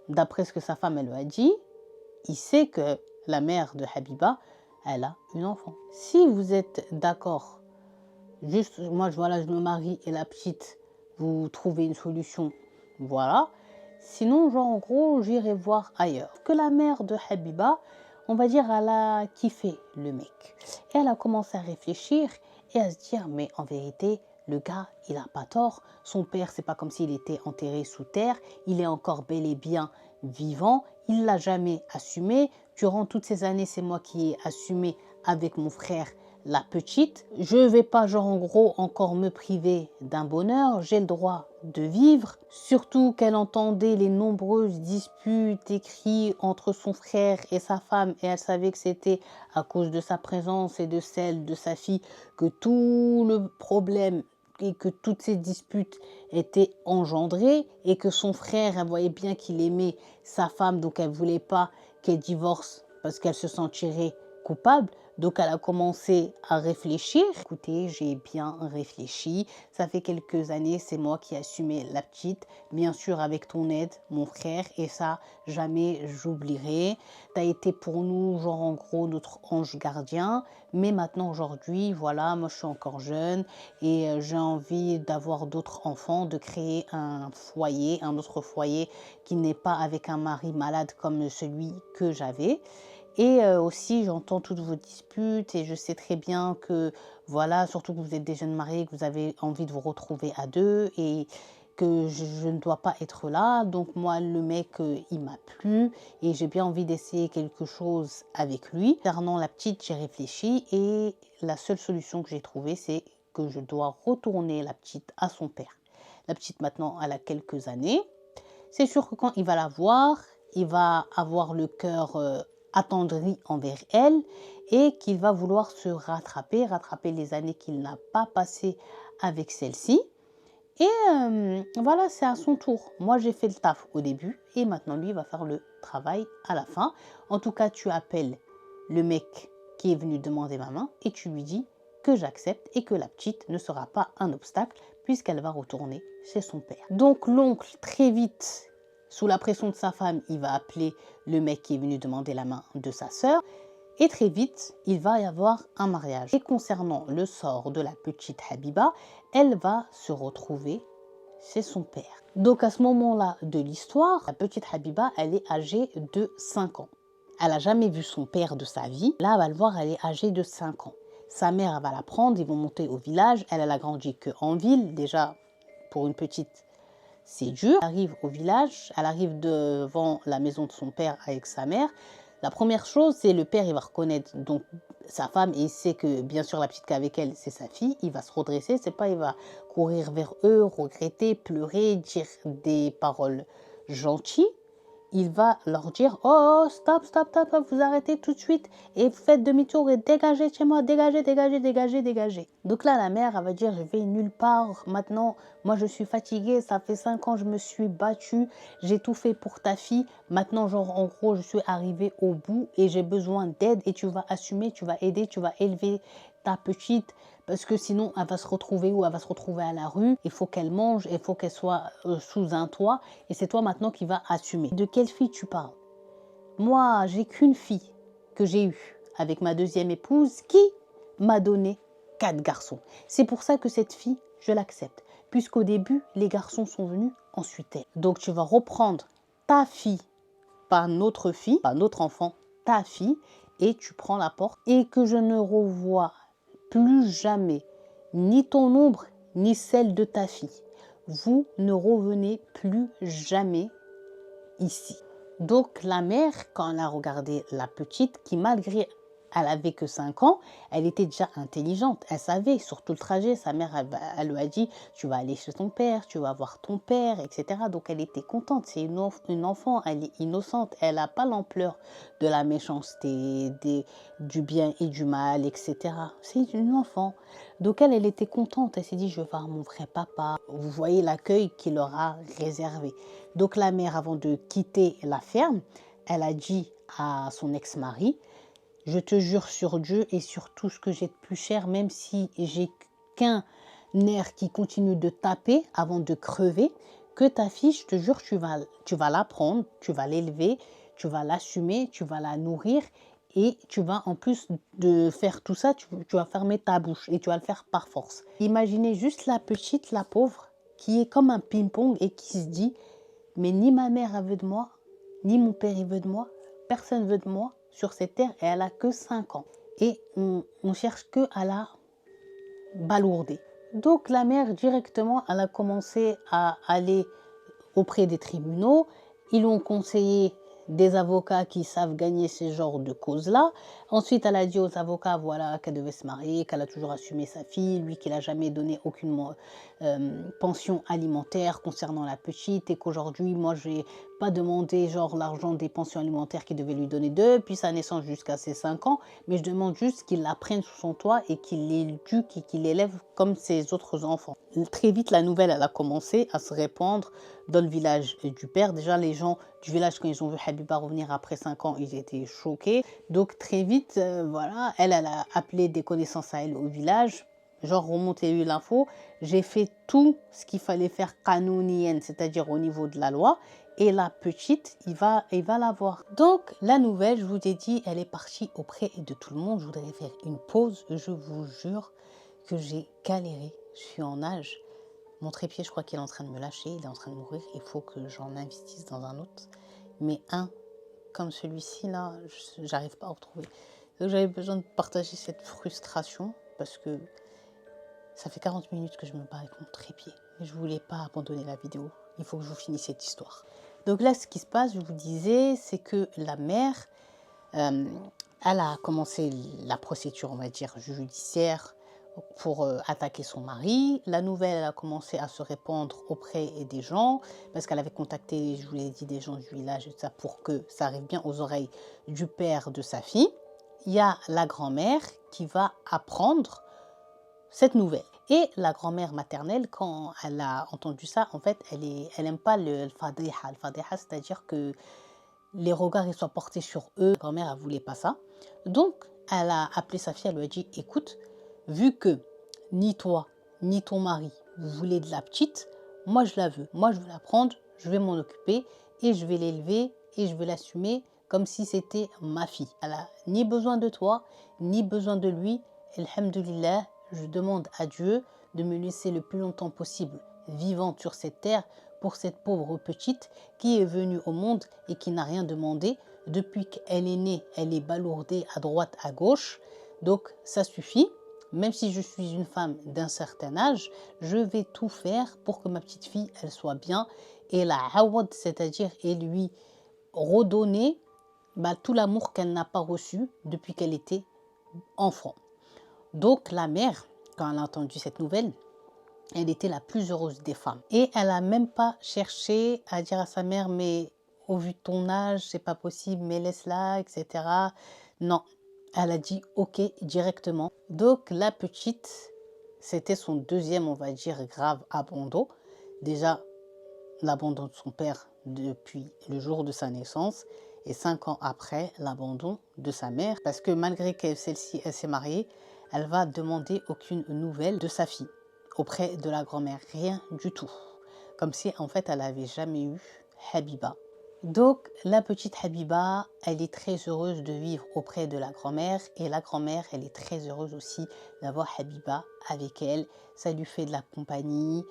d'après ce que sa femme elle lui a dit, il sait que la mère de Habiba elle a une enfant. Si vous êtes d'accord, juste moi voilà, je me marie et la petite, vous trouvez une solution, voilà. Sinon, genre en gros, j'irai voir ailleurs. Que la mère de Habiba, on va dire, elle a kiffé le mec. Et elle a commencé à réfléchir et à se dire, mais en vérité, le gars, il n'a pas tort. Son père, c'est pas comme s'il était enterré sous terre. Il est encore bel et bien vivant. Il l'a jamais assumé. Durant toutes ces années, c'est moi qui ai assumé avec mon frère la petite. Je ne vais pas, genre en gros, encore me priver d'un bonheur. J'ai le droit de vivre. Surtout qu'elle entendait les nombreuses disputes écrites entre son frère et sa femme. Et elle savait que c'était à cause de sa présence et de celle de sa fille que tout le problème et que toutes ces disputes étaient engendrées. Et que son frère, elle voyait bien qu'il aimait sa femme. Donc elle ne voulait pas qu'elle divorce parce qu'elle se sentirait coupable. Donc, elle a commencé à réfléchir. Écoutez, j'ai bien réfléchi. Ça fait quelques années, c'est moi qui ai assumé la petite. Bien sûr, avec ton aide, mon frère. Et ça, jamais j'oublierai. Tu as été pour nous, genre en gros, notre ange gardien. Mais maintenant, aujourd'hui, voilà, moi, je suis encore jeune. Et j'ai envie d'avoir d'autres enfants, de créer un foyer, un autre foyer qui n'est pas avec un mari malade comme celui que j'avais. Et aussi, j'entends toutes vos disputes et je sais très bien que, voilà, surtout que vous êtes des jeunes mariés, que vous avez envie de vous retrouver à deux et que je ne dois pas être là. Donc moi, le mec, il m'a plu et j'ai bien envie d'essayer quelque chose avec lui. Concernant la petite, j'ai réfléchi et la seule solution que j'ai trouvée, c'est que je dois retourner la petite à son père. La petite, maintenant, elle a quelques années. C'est sûr que quand il va la voir, il va avoir le cœur attendri envers elle et qu'il va vouloir se rattraper les années qu'il n'a pas passées avec celle-ci. Et voilà, c'est à son tour. Moi, j'ai fait le taf au début et maintenant, lui, il va faire le travail à la fin. En tout cas, tu appelles le mec qui est venu demander ma main et tu lui dis que j'accepte et que la petite ne sera pas un obstacle puisqu'elle va retourner chez son père. Donc, l'oncle, très vite, sous la pression de sa femme, il va appeler le mec qui est venu demander la main de sa sœur. Et très vite, il va y avoir un mariage. Et concernant le sort de la petite Habiba, elle va se retrouver chez son père. Donc à ce moment-là de l'histoire, la petite Habiba, elle est âgée de 5 ans. Elle n'a jamais vu son père de sa vie. Là, elle va le voir, elle est âgée de 5 ans. Sa mère, elle va la prendre, ils vont monter au village. Elle a grandi qu'en ville. Déjà, pour une petite, c'est dur. Elle arrive au village, elle arrive devant la maison de son père avec sa mère. La première chose, c'est le père, il va reconnaître donc sa femme et il sait que bien sûr la petite qu'avec elle, c'est sa fille. Il va se redresser, c'est pas il va courir vers eux, regretter, pleurer, dire des paroles gentilles. Il va leur dire « Oh, stop, stop, stop, stop, vous arrêtez tout de suite et faites demi-tour et dégagez de chez moi, dégagez, dégagez, dégagez, dégagez. » Donc là, la mère, elle va dire « Je vais nulle part, maintenant, moi je suis fatiguée, ça fait 5 ans, je me suis battue, j'ai tout fait pour ta fille, maintenant, genre, en gros, je suis arrivée au bout et j'ai besoin d'aide et tu vas assumer, tu vas aider, tu vas élever ta petite. » Parce que sinon, elle va se retrouver où elle va se retrouver à la rue. Il faut qu'elle mange, il faut qu'elle soit sous un toit. Et c'est toi maintenant qui vas assumer. De quelle fille tu parles? Moi, j'ai qu'une fille que j'ai eue avec ma deuxième épouse qui m'a donné 4 garçons. C'est pour ça que cette fille, je l'accepte. Puisqu'au début, les garçons sont venus ensuite elle. Donc tu vas reprendre ta fille, pas notre fille, pas notre enfant, ta fille. Et tu prends la porte. Et que je ne revoie plus jamais ni ton ombre ni celle de ta fille. Vous ne revenez plus jamais ici. Donc la mère, quand elle a regardé la petite, qui malgré elle avait que 5 ans, elle était déjà intelligente. Elle savait, sur tout le trajet, sa mère, elle lui a dit, tu vas aller chez ton père, tu vas voir ton père, etc. Donc elle était contente. C'est une enfant, elle est innocente. Elle n'a pas l'ampleur de la méchanceté, du bien et du mal, etc. C'est une enfant. Donc elle était contente. Elle s'est dit, je vais voir mon vrai papa. Vous voyez l'accueil qu'il leur a réservé. Donc la mère, avant de quitter la ferme, elle a dit à son ex-mari, je te jure sur Dieu et sur tout ce que j'ai de plus cher, même si j'ai qu'un nerf qui continue de taper avant de crever, que ta fille, je te jure, tu vas la prendre, tu vas l'élever, tu vas l'assumer, tu vas la nourrir Et tu vas, en plus de faire tout ça, tu vas fermer ta bouche et tu vas le faire par force. Imaginez juste la petite, la pauvre, qui est comme un ping-pong et qui se dit, mais ni ma mère elle veut de moi, ni mon père il veut de moi, personne veut de moi sur cette terre, et elle a que 5 ans. Et on cherche que à la balourder. Donc la mère directement, elle a commencé à aller auprès des tribunaux. Ils ont conseillé des avocats qui savent gagner ce genre de causes-là. Ensuite, elle a dit aux avocats, voilà, qu'elle devait se marier, qu'elle a toujours assumé sa fille, lui qu'il n'a jamais donné aucune pension alimentaire concernant la petite, et qu'aujourd'hui, moi, j'ai pas demandé genre l'argent des pensions alimentaires qu'il devait lui donner depuis sa naissance jusqu'à ses 5 ans, mais je demande juste qu'il la prenne sous son toit et qu'il l'éduque et qu'il l'élève comme ses autres enfants. Très vite, la nouvelle, elle a commencé à se répandre dans le village du père. Déjà, les gens du village, quand ils ont vu Habiba revenir après 5 ans, ils étaient choqués. Donc très vite, voilà, elle a appelé des connaissances à elle au village. Genre, remontez-lui l'info. J'ai fait tout ce qu'il fallait faire qanounienne, c'est-à-dire au niveau de la loi. Et la petite, il va la voir. Donc, la nouvelle, je vous ai dit, elle est partie auprès de tout le monde. Je voudrais faire une pause. Je vous jure que j'ai galéré. Je suis en âge. Mon trépied, je crois qu'il est en train de me lâcher. Il est en train de mourir. Il faut que j'en investisse dans un autre. Mais un comme celui-ci, là, j'arrive pas à retrouver. Donc, j'avais besoin de partager cette frustration parce que ça fait 40 minutes que je me bats avec mon trépied. Mais je voulais pas abandonner la vidéo. Il faut que je vous finisse cette histoire. Donc là, ce qui se passe, je vous disais, c'est que la mère, elle a commencé la procédure, on va dire, judiciaire pour attaquer son mari. La nouvelle, elle a commencé à se répandre auprès des gens parce qu'elle avait contacté, je vous l'ai dit, des gens du village et tout ça pour que ça arrive bien aux oreilles du père de sa fille. Il y a la grand-mère qui va apprendre cette nouvelle. Et la grand-mère maternelle, quand elle a entendu ça, en fait, elle aime pas le fadiha. Le fadiha, c'est-à-dire que les regards ils soient portés sur eux. La grand-mère, elle voulait pas ça. Donc, elle a appelé sa fille, elle lui a dit, écoute, vu que ni toi, ni ton mari, vous voulez de la petite, moi je la veux. Moi je veux la prendre, je vais m'en occuper et je vais l'élever et je vais l'assumer comme si c'était ma fille. Elle a ni besoin de toi, ni besoin de lui. Alhamdulillah, je demande à Dieu de me laisser le plus longtemps possible vivante sur cette terre pour cette pauvre petite qui est venue au monde et qui n'a rien demandé. Depuis qu'elle est née, elle est balourdée à droite, à gauche. Donc ça suffit. Même si je suis une femme d'un certain âge, je vais tout faire pour que ma petite fille, elle soit bien. Et la awad, c'est-à-dire et lui redonner tout l'amour qu'elle n'a pas reçu depuis qu'elle était enfant. Donc la mère, quand elle a entendu cette nouvelle, elle était la plus heureuse des femmes. Et elle n'a même pas cherché à dire à sa mère, mais au vu de ton âge, c'est pas possible, mais laisse-la, etc. Non, elle a dit ok directement. Donc la petite, c'était son deuxième, on va dire, grave abandon. Déjà, l'abandon de son père depuis le jour de sa naissance et 5 ans après, l'abandon de sa mère. Parce que malgré que celle-ci, elle s'est mariée, elle va demander aucune nouvelle de sa fille auprès de la grand-mère, rien du tout. Comme si en fait elle n'avait jamais eu Habiba. Donc la petite Habiba, elle est très heureuse de vivre auprès de la grand-mère et la grand-mère, elle est très heureuse aussi d'avoir Habiba avec elle. Ça lui fait de la compagnie.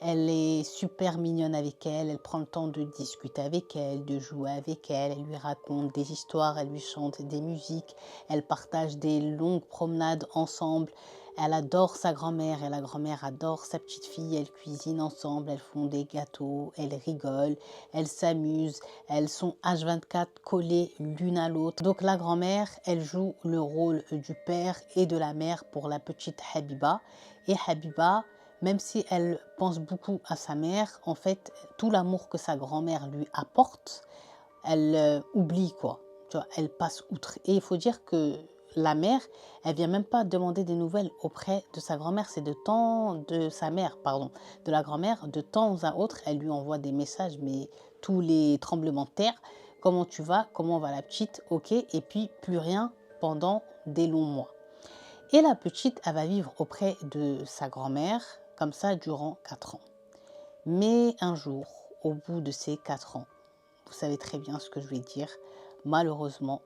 Elle est super mignonne avec elle prend le temps de discuter avec elle, de jouer avec elle lui raconte des histoires, elle lui chante des musiques, elle partage des longues promenades ensemble. Elle adore sa grand-mère et la grand-mère adore sa petite fille. Elles cuisinent ensemble, elles font des gâteaux, elles rigolent, elles s'amusent. Elles sont H24 collées l'une à l'autre. Donc la grand-mère, elle joue le rôle du père et de la mère pour la petite Habiba. Et Habiba, même si elle pense beaucoup à sa mère, en fait, tout l'amour que sa grand-mère lui apporte, elle oublie quoi. Tu vois, elle passe outre. Et il faut dire que la mère, elle vient même pas demander des nouvelles auprès de sa grand-mère, c'est de sa mère, pardon, de la grand-mère, de temps à autre, elle lui envoie des messages, mais tous les tremblements de terre, comment tu vas, comment va la petite, ok, et puis plus rien pendant des longs mois. Et la petite, elle va vivre auprès de sa grand-mère, comme ça, durant 4 ans. Mais un jour, au bout de ces 4 ans, vous savez très bien ce que je vais dire, malheureusement,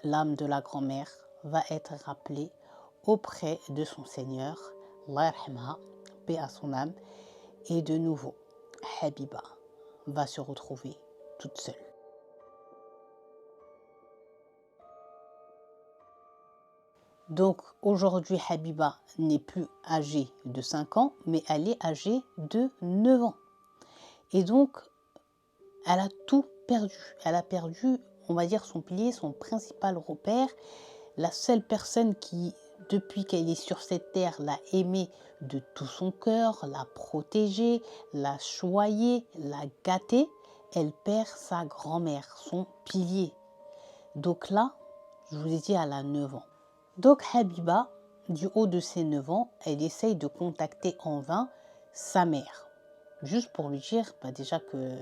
l'âme de la grand-mère va être rappelée auprès de son Seigneur, Allah yarhamha, paix à son âme, et de nouveau, Habiba va se retrouver toute seule. Donc aujourd'hui, Habiba n'est plus âgée de 5 ans, mais elle est âgée de 9 ans. Et donc, elle a tout perdu. Elle a perdu, on va dire, son pilier, son principal repère, la seule personne qui, depuis qu'elle est sur cette terre, l'a aimée de tout son cœur, l'a protégée, l'a choyée, l'a gâtée. Elle perd sa grand-mère, son pilier. Donc là, je vous ai dit, elle a 9 ans. Donc Habiba, du haut de ses 9 ans, elle essaye de contacter en vain sa mère. Juste pour lui dire déjà que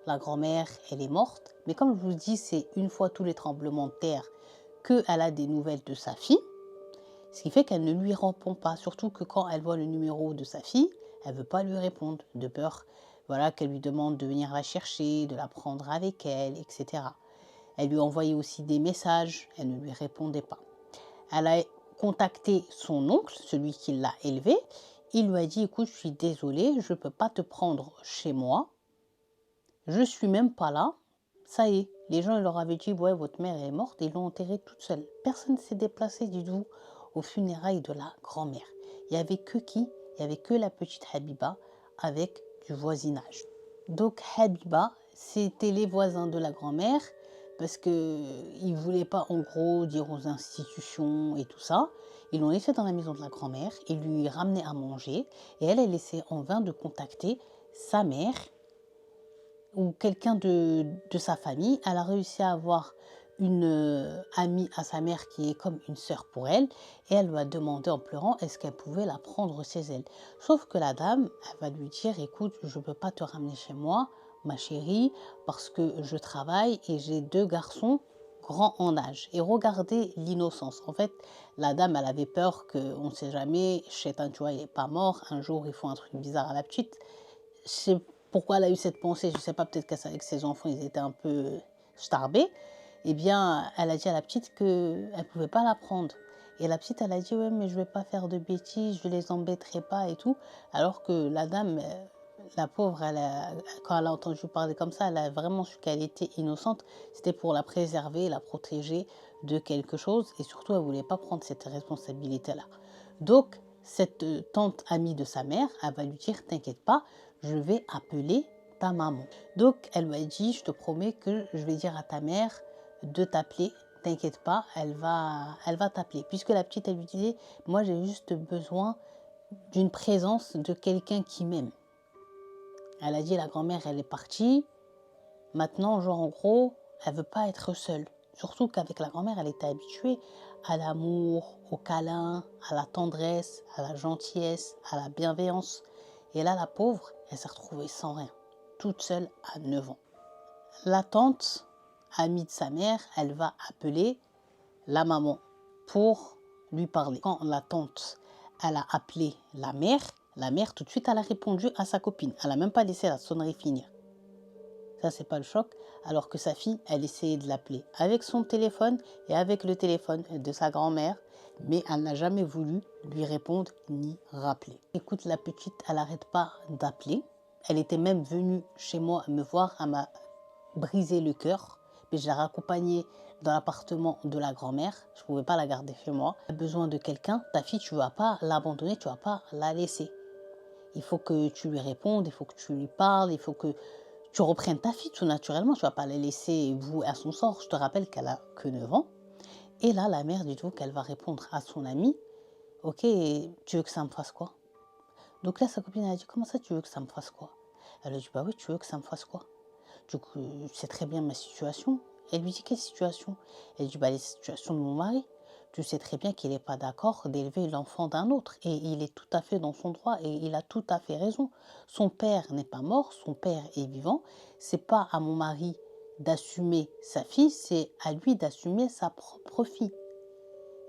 la grand-mère, elle est morte. Mais comme je vous dis, c'est une fois tous les tremblements de terre qu'elle a des nouvelles de sa fille. Ce qui fait qu'elle ne lui répond pas. Surtout que quand elle voit le numéro de sa fille, elle ne veut pas lui répondre. De peur qu'elle lui demande de venir la chercher, de la prendre avec elle, etc. Elle lui envoyait aussi des messages. Elle ne lui répondait pas. Elle a contacté son oncle, celui qui l'a élevée. Il lui a dit, écoute, je suis désolée, je ne peux pas te prendre chez moi. Je ne suis même pas là. Ça y est, les gens leur avaient dit, ouais, votre mère est morte, et ils l'ont enterrée toute seule. Personne ne s'est déplacé, dites-vous, aux funérailles de la grand-mère. Il n'y avait que qui? Il n'y avait que la petite Habiba avec du voisinage. Donc Habiba, c'était les voisins de la grand-mère, parce qu'ils ne voulaient pas en gros dire aux institutions et tout ça. Ils l'ont laissée dans la maison de la grand-mère, ils lui ramenaient à manger, et elle essayait en vain de contacter sa mère ou quelqu'un de sa famille. Elle a réussi à avoir une amie à sa mère qui est comme une sœur pour elle, et elle lui a demandé en pleurant est-ce qu'elle pouvait la prendre chez elle. Sauf que la dame, elle va lui dire écoute, je ne peux pas te ramener chez moi, ma chérie, parce que je travaille et j'ai 2 garçons grands en âge. Et regardez l'innocence. En fait, la dame, elle avait peur qu'on ne sait jamais, Chétan, tu vois, il n'est pas mort, un jour ils font un truc bizarre à la petite. Je sais pourquoi elle a eu cette pensée, je ne sais pas, peut-être qu'elle savait que ses enfants, ils étaient un peu starbés. Eh bien, elle a dit à la petite qu'elle ne pouvait pas la prendre. Et la petite, elle a dit, ouais, mais je ne vais pas faire de bêtises, je ne les embêterai pas et tout. Alors que la dame, la pauvre, quand elle a entendu parler comme ça, elle a vraiment su qu'elle était innocente. C'était pour la préserver, la protéger de quelque chose. Et surtout, elle ne voulait pas prendre cette responsabilité-là. Donc, cette tante amie de sa mère, elle va lui dire, t'inquiète pas, je vais appeler ta maman. Donc, elle lui a dit, je te promets que je vais dire à ta mère de t'appeler. T'inquiète pas, elle va t'appeler. Puisque la petite, elle lui disait, moi j'ai juste besoin d'une présence de quelqu'un qui m'aime. Elle a dit, la grand-mère, elle est partie. Maintenant, genre en gros, elle veut pas être seule. Surtout qu'avec la grand-mère, elle était habituée à l'amour, au câlin, à la tendresse, à la gentillesse, à la bienveillance. Et là, la pauvre, elle s'est retrouvée sans rien, toute seule à 9 ans. La tante, amie de sa mère, elle va appeler la maman pour lui parler. Quand la tante, elle a appelé la mère tout de suite, elle a répondu à sa copine. Elle n'a même pas laissé la sonnerie finir. Ça, c'est pas le choc. Alors que sa fille, elle essayait de l'appeler avec son téléphone et avec le téléphone de sa grand-mère, mais elle n'a jamais voulu lui répondre ni rappeler. Écoute, la petite, elle n'arrête pas d'appeler. Elle était même venue chez moi me voir, elle m'a brisé le cœur. Mais je l'ai raccompagnée dans l'appartement de la grand-mère. Je ne pouvais pas la garder chez moi. Elle a besoin de quelqu'un. Ta fille, tu ne vas pas l'abandonner, tu ne vas pas la laisser. Il faut que tu lui répondes, il faut que tu lui parles, il faut que tu reprennes ta fille tout naturellement. Tu ne vas pas la laisser vouer à son sort. Je te rappelle qu'elle a que 9 ans. Et là, la mère, dites-vous qu'elle va répondre à son amie. Ok, tu veux que ça me fasse quoi? Donc là, sa copine a dit, comment ça tu veux que ça me fasse quoi? Elle a dit, bah oui, tu veux que ça me fasse quoi? Du coup, tu sais très bien ma situation. Elle lui dit, quelle situation? Elle dit, bah la situation de mon mari. Tu sais très bien qu'il n'est pas d'accord d'élever l'enfant d'un autre. Et il est tout à fait dans son droit et il a tout à fait raison. Son père n'est pas mort, son père est vivant. C'est pas à mon mari d'assumer sa fille, c'est à lui d'assumer sa propre fille.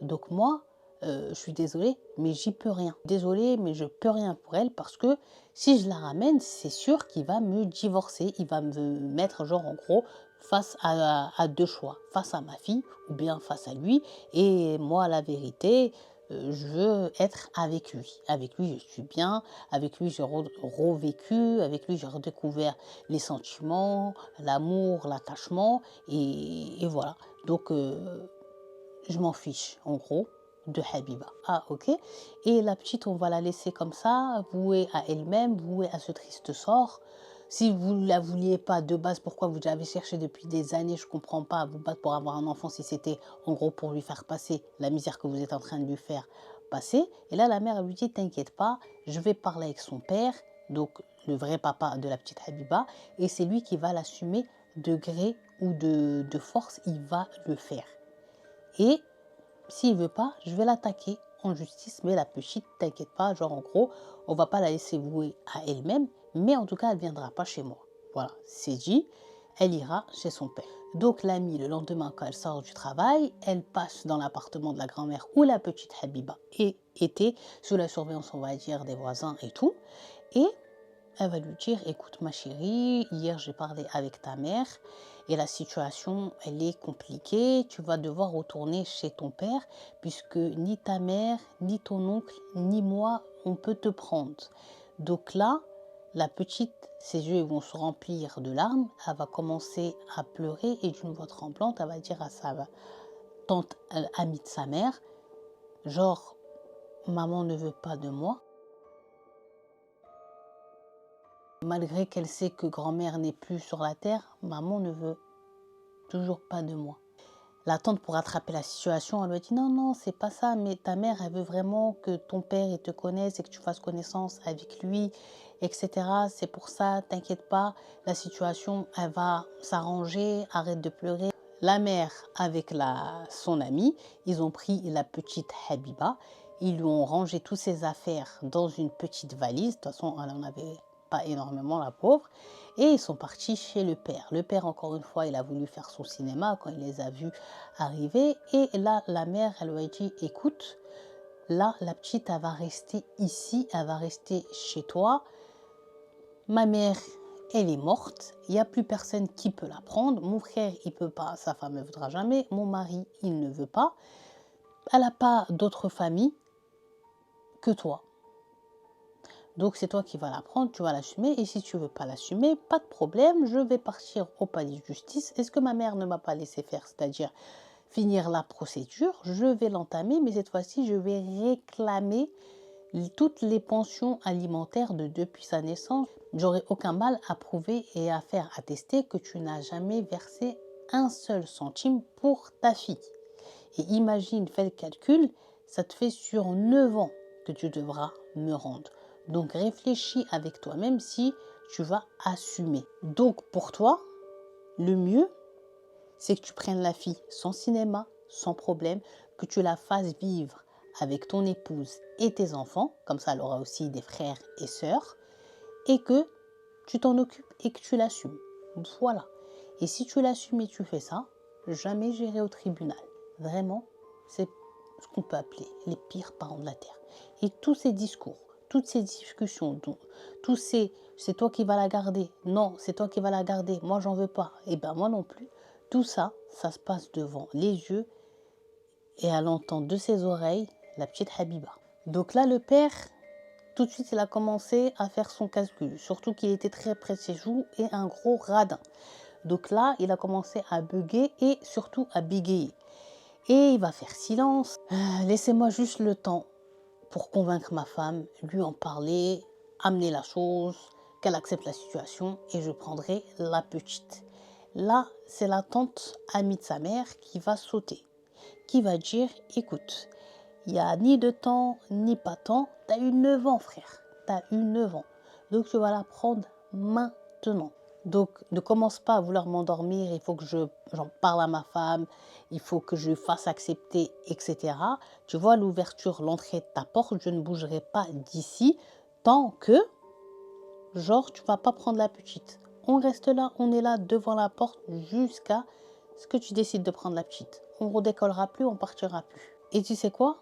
Donc moi, je suis désolée, mais j'y peux rien. Désolée, mais je peux rien pour elle parce que si je la ramène, c'est sûr qu'il va me divorcer. Il va me mettre genre en gros, face à deux choix, face à ma fille ou bien face à lui. Et moi, la vérité, je veux être avec lui. Avec lui, je suis bien. Avec lui, j'ai revécu. Avec lui, j'ai redécouvert les sentiments, l'amour, l'attachement. Et voilà. Donc, je m'en fiche, en gros, de Habiba. Ah, ok. Et la petite, on va la laisser comme ça, vouée à elle-même, vouée à ce triste sort. Si vous ne la vouliez pas de base, pourquoi vous l'avez cherché depuis des années, je ne comprends pas, vous battre pour avoir un enfant si c'était en gros pour lui faire passer la misère que vous êtes en train de lui faire passer. Et là, la mère, elle lui dit, t'inquiète pas, je vais parler avec son père, donc le vrai papa de la petite Habiba, et c'est lui qui va l'assumer de gré ou de force, il va le faire. Et s'il veut pas, je vais l'attaquer en justice, mais la petite, t'inquiète pas, genre en gros, on va pas la laisser vouer à elle-même, mais en tout cas, elle viendra pas chez moi. Voilà, c'est dit, elle ira chez son père. Donc l'amie, le lendemain, quand elle sort du travail, elle passe dans l'appartement de la grand-mère où la petite Habiba était sous la surveillance, on va dire, des voisins et tout. Et elle va lui dire, écoute ma chérie, hier j'ai parlé avec ta mère et la situation, elle est compliquée. Tu vas devoir retourner chez ton père puisque ni ta mère, ni ton oncle, ni moi, on peut te prendre. Donc là, la petite, ses yeux vont se remplir de larmes. Elle va commencer à pleurer et d'une voix tremblante, elle va dire à sa tante amie de sa mère, genre, maman ne veut pas de moi. Malgré qu'elle sait que grand-mère n'est plus sur la terre, maman ne veut toujours pas de moi. La tante, pour rattraper la situation, elle lui dit non, c'est pas ça, mais ta mère, elle veut vraiment que ton père il te connaisse et que tu fasses connaissance avec lui, etc. C'est pour ça, t'inquiète pas, la situation, elle va s'arranger, arrête de pleurer. La mère, avec son amie, ils ont pris la petite Habiba, ils lui ont rangé toutes ses affaires dans une petite valise. De toute façon, elle en avait pas énormément, la pauvre, et ils sont partis chez le père. Le père, encore une fois, il a voulu faire son cinéma quand il les a vus arriver, et là, la mère, elle lui a dit, écoute, là, la petite, elle va rester ici, elle va rester chez toi. Ma mère, elle est morte, il n'y a plus personne qui peut la prendre, mon frère, il peut pas, sa femme ne voudra jamais, mon mari, il ne veut pas, elle n'a pas d'autre famille que toi. Donc c'est toi qui vas la prendre, tu vas l'assumer, et si tu veux pas l'assumer, pas de problème, je vais partir au palais de justice. Est-ce que ma mère ne m'a pas laissé faire, c'est-à-dire finir la procédure? Je vais l'entamer, mais cette fois-ci, je vais réclamer toutes les pensions alimentaires depuis sa naissance. J'aurai aucun mal à prouver et à faire attester que tu n'as jamais versé un seul centime pour ta fille. Et imagine, fais le calcul, ça te fait sur 9 ans que tu devras me rendre. Donc réfléchis avec toi-même si tu vas assumer. Donc pour toi, le mieux, c'est que tu prennes la fille sans cinéma, sans problème, que tu la fasses vivre avec ton épouse et tes enfants, comme ça elle aura aussi des frères et sœurs, et que tu t'en occupes et que tu l'assumes. Voilà. Et si tu l'assumes et tu fais ça, jamais j'irai au tribunal. Vraiment, c'est ce qu'on peut appeler les pires parents de la terre. Et tous ces discours, toutes ces discussions, c'est toi qui vas la garder, non, c'est toi qui vas la garder, moi j'en veux pas, et ben moi non plus. Tout ça, ça se passe devant les yeux et à l'entendre de ses oreilles, la petite Habiba. Donc là, le père, tout de suite, il a commencé à faire son calcul, surtout qu'il était très près de ses joues et un gros radin. Donc là, il a commencé à bugger et surtout à bégayer. Et il va faire silence. Laissez-moi juste le temps pour convaincre ma femme, lui en parler, amener la chose, qu'elle accepte la situation et je prendrai la petite. Là, c'est la tante amie de sa mère qui va sauter, qui va dire, écoute, il n'y a ni de temps, ni pas temps, tu as eu 9 ans frère, tu as eu 9 ans, donc tu vas la prendre maintenant. Donc ne commence pas à vouloir m'endormir, il faut que j'en parle à ma femme, il faut que je fasse accepter, etc. Tu vois l'ouverture, l'entrée de ta porte, je ne bougerai pas d'ici tant que, genre, tu vas pas prendre la petite. On reste là, on est là devant la porte jusqu'à ce que tu décides de prendre la petite. On ne redécollera plus, on partira plus. Et tu sais quoi?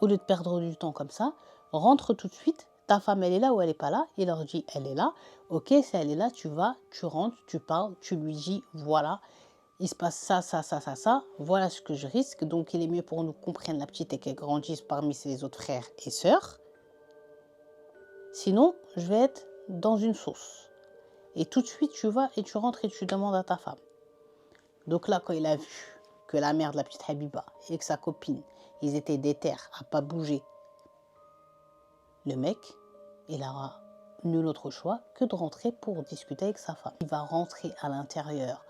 Au lieu de perdre du temps comme ça, rentre tout de suite. Ta femme, elle est là ou elle n'est pas là? Il leur dit, elle est là. Ok, si elle est là, tu vas, tu rentres, tu parles, tu lui dis, voilà, il se passe ça, ça, ça, ça, ça, voilà ce que je risque. Donc il est mieux pour nous qu'on prenne la petite et qu'elle grandisse parmi ses autres frères et sœurs. Sinon, je vais être dans une sauce. Et tout de suite, tu vas et tu rentres et tu demandes à ta femme. Donc là, quand il a vu que la mère de la petite Habiba et que sa copine, ils étaient déter à pas bouger, le mec, il aura nul autre choix que de rentrer pour discuter avec sa femme. Il va rentrer à l'intérieur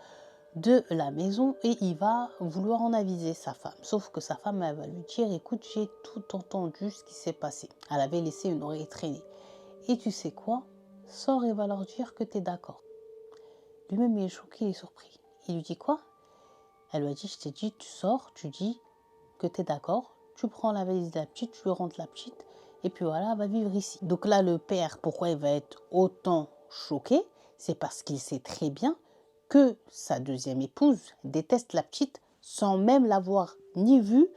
de la maison et il va vouloir en aviser sa femme. Sauf que sa femme, elle va lui dire, écoute, j'ai tout entendu ce qui s'est passé. Elle avait laissé une oreille traîner. Et tu sais quoi? Sors et va leur dire que tu es d'accord. Lui-même, il est choqué et surpris. Il lui dit quoi? Elle lui a dit, je t'ai dit, tu sors, tu dis que tu es d'accord, tu prends la valise de la petite, tu lui rentres la petite, et puis voilà, elle va vivre ici. Donc là, le père, pourquoi il va être autant choqué? C'est parce qu'il sait très bien que sa deuxième épouse déteste la petite sans même l'avoir ni vue,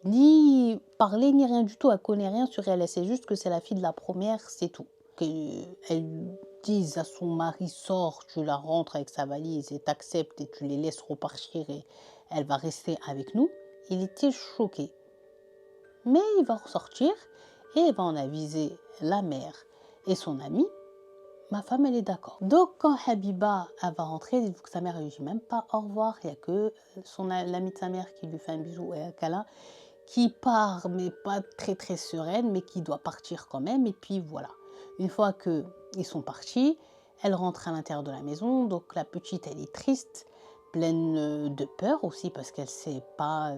ni parlé, ni rien du tout. Elle connaît rien sur elle, elle sait juste que c'est la fille de la première, c'est tout. Elle dise à son mari, sors, tu la rentres avec sa valise et t'acceptes et tu les laisses repartir et elle va rester avec nous. Il était choqué. Mais il va ressortir et il va en aviser la mère et son ami. Ma femme, elle est d'accord. Donc, quand Habiba elle va rentrer, il dit que sa mère ne lui dit même pas au revoir. Il n'y a que l'ami de sa mère qui lui fait un bisou et un câlin, qui part, mais pas très sereine, mais qui doit partir quand même. Et puis voilà. Une fois qu'ils sont partis, elle rentre à l'intérieur de la maison. Donc, la petite, elle est triste, pleine de peur aussi, parce qu'elle ne sait pas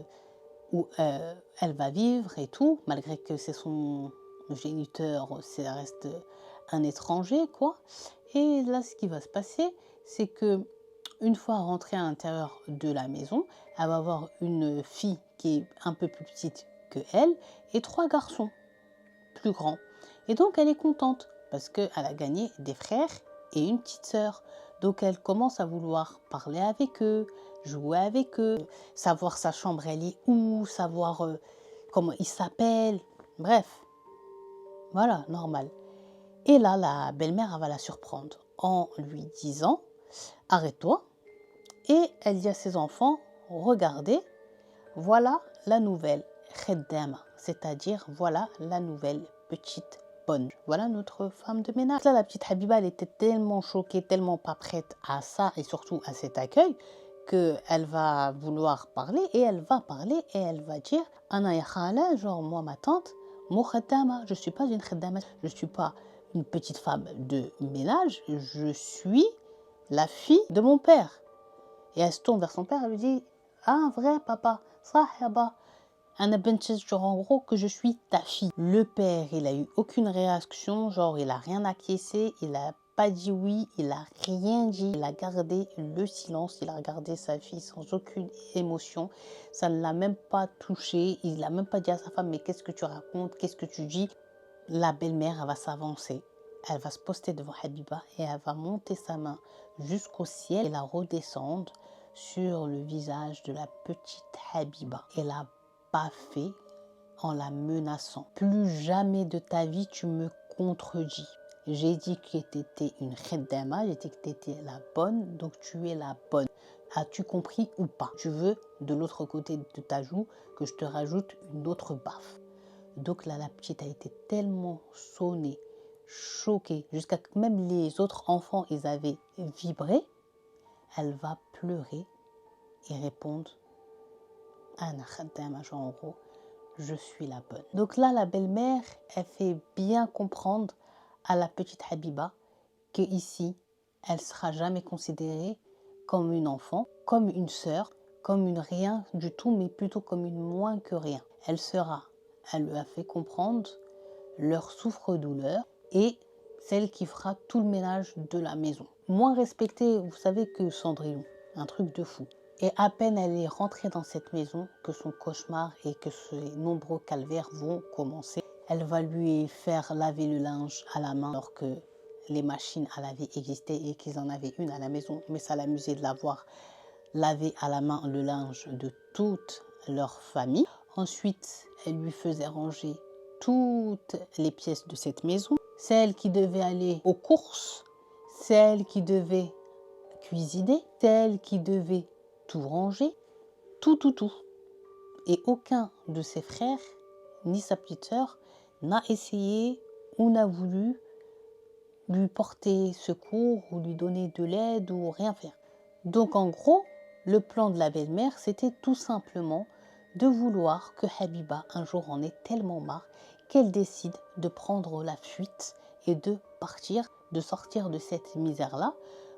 où elle va vivre et tout, malgré que c'est son géniteur, ça reste un étranger, quoi. Et là, ce qui va se passer, c'est que une fois rentrée à l'intérieur de la maison, elle va avoir une fille qui est un peu plus petite que elle et 3 garçons plus grands. Et donc, elle est contente parce qu'elle a gagné des frères et une petite sœur. Donc, elle commence à vouloir parler avec eux, jouer avec eux, savoir sa chambre, elle est où, savoir comment il s'appelle. Bref, voilà, normal. Et là, la belle-mère, elle va la surprendre en lui disant « Arrête-toi ». Et elle dit à ses enfants « Regardez, voilà la nouvelle Kheddama », c'est-à-dire voilà la nouvelle petite bonne. Voilà notre femme de ménage. Là, la petite Habiba, elle était tellement choquée, tellement pas prête à ça et surtout à cet accueil qu'elle va vouloir parler et elle va parler et elle va dire « Ana ya khala », genre moi ma tante, « Mo Kheddama », je ne suis pas une Kheddama, je ne suis pas une petite femme de ménage, je suis la fille de mon père. Et elle se tourne vers son père et lui dit « Ah, vrai papa, sahaba, genre en gros que je suis ta fille. » Le père, il a eu aucune réaction, genre il a rien acquiescé, il a pas dit oui, il a rien dit, il a gardé le silence, il a regardé sa fille sans aucune émotion, ça ne l'a même pas touché, il n'a même pas dit à sa femme « Mais qu'est-ce que tu racontes, qu'est-ce que tu dis ?» La belle-mère, elle va s'avancer, elle va se poster devant Habiba et elle va monter sa main jusqu'au ciel et la redescendre sur le visage de la petite Habiba. Elle a baffé en la menaçant. Plus jamais de ta vie tu me contredis. J'ai dit que tu étais une kheddama, j'ai dit que tu étais la bonne, donc tu es la bonne. As-tu compris ou pas? Tu veux de l'autre côté de ta joue que je te rajoute une autre baffe. Donc là, la petite a été tellement sonnée, choquée, jusqu'à que même les autres enfants, ils avaient vibré. Elle va pleurer et répondre « Ana khaddama », genre en gros, je suis la bonne. Donc là, la belle-mère, elle fait bien comprendre à la petite Habiba que ici, elle ne sera jamais considérée comme une enfant, comme une sœur, comme une rien du tout, mais plutôt comme une moins que rien. Elle lui a fait comprendre leur souffre-douleur et celle qui fera tout le ménage de la maison. Moins respectée, vous savez, que Cendrillon, un truc de fou. Et à peine elle est rentrée dans cette maison que son cauchemar et que ses nombreux calvaires vont commencer. Elle va lui faire laver le linge à la main alors que les machines à laver existaient et qu'ils en avaient une à la maison. Mais ça l'amusait de la voir laver à la main le linge de toute leur famille. Ensuite, elle lui faisait ranger toutes les pièces de cette maison. Celle qui devait aller aux courses, celle qui devait cuisiner, celle qui devait tout rangé, tout. Et aucun de ses frères, ni sa petite sœur, n'a essayé ou n'a voulu lui porter secours ou lui donner de l'aide ou rien faire. Donc en gros, le plan de la belle-mère, c'était tout simplement de vouloir que Habiba un jour en ait tellement marre qu'elle décide de prendre la fuite et de partir, de sortir de cette misère-là.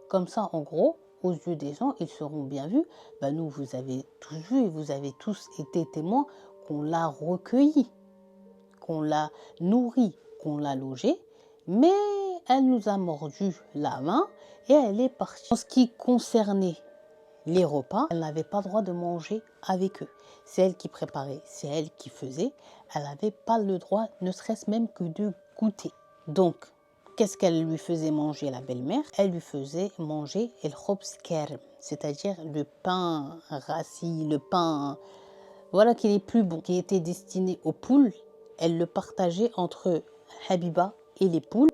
Comme ça, en gros, aux yeux des gens, ils seront bien vus. Ben nous, vous avez tous vu et vous avez tous été témoins qu'on l'a recueilli, qu'on l'a nourri, qu'on l'a logé, mais elle nous a mordu la main et elle est partie. En ce qui concernait les repas, elle n'avait pas le droit de manger avec eux. C'est elle qui préparait, c'est elle qui faisait. Elle n'avait pas le droit, ne serait-ce même que de goûter. Donc, qu'est-ce qu'elle lui faisait manger, la belle-mère? Elle lui faisait manger el khobz kerm, c'est-à-dire le pain rassis, le pain, voilà, qui est plus bon, qui était destiné aux poules. Elle le partageait entre Habiba et les poules.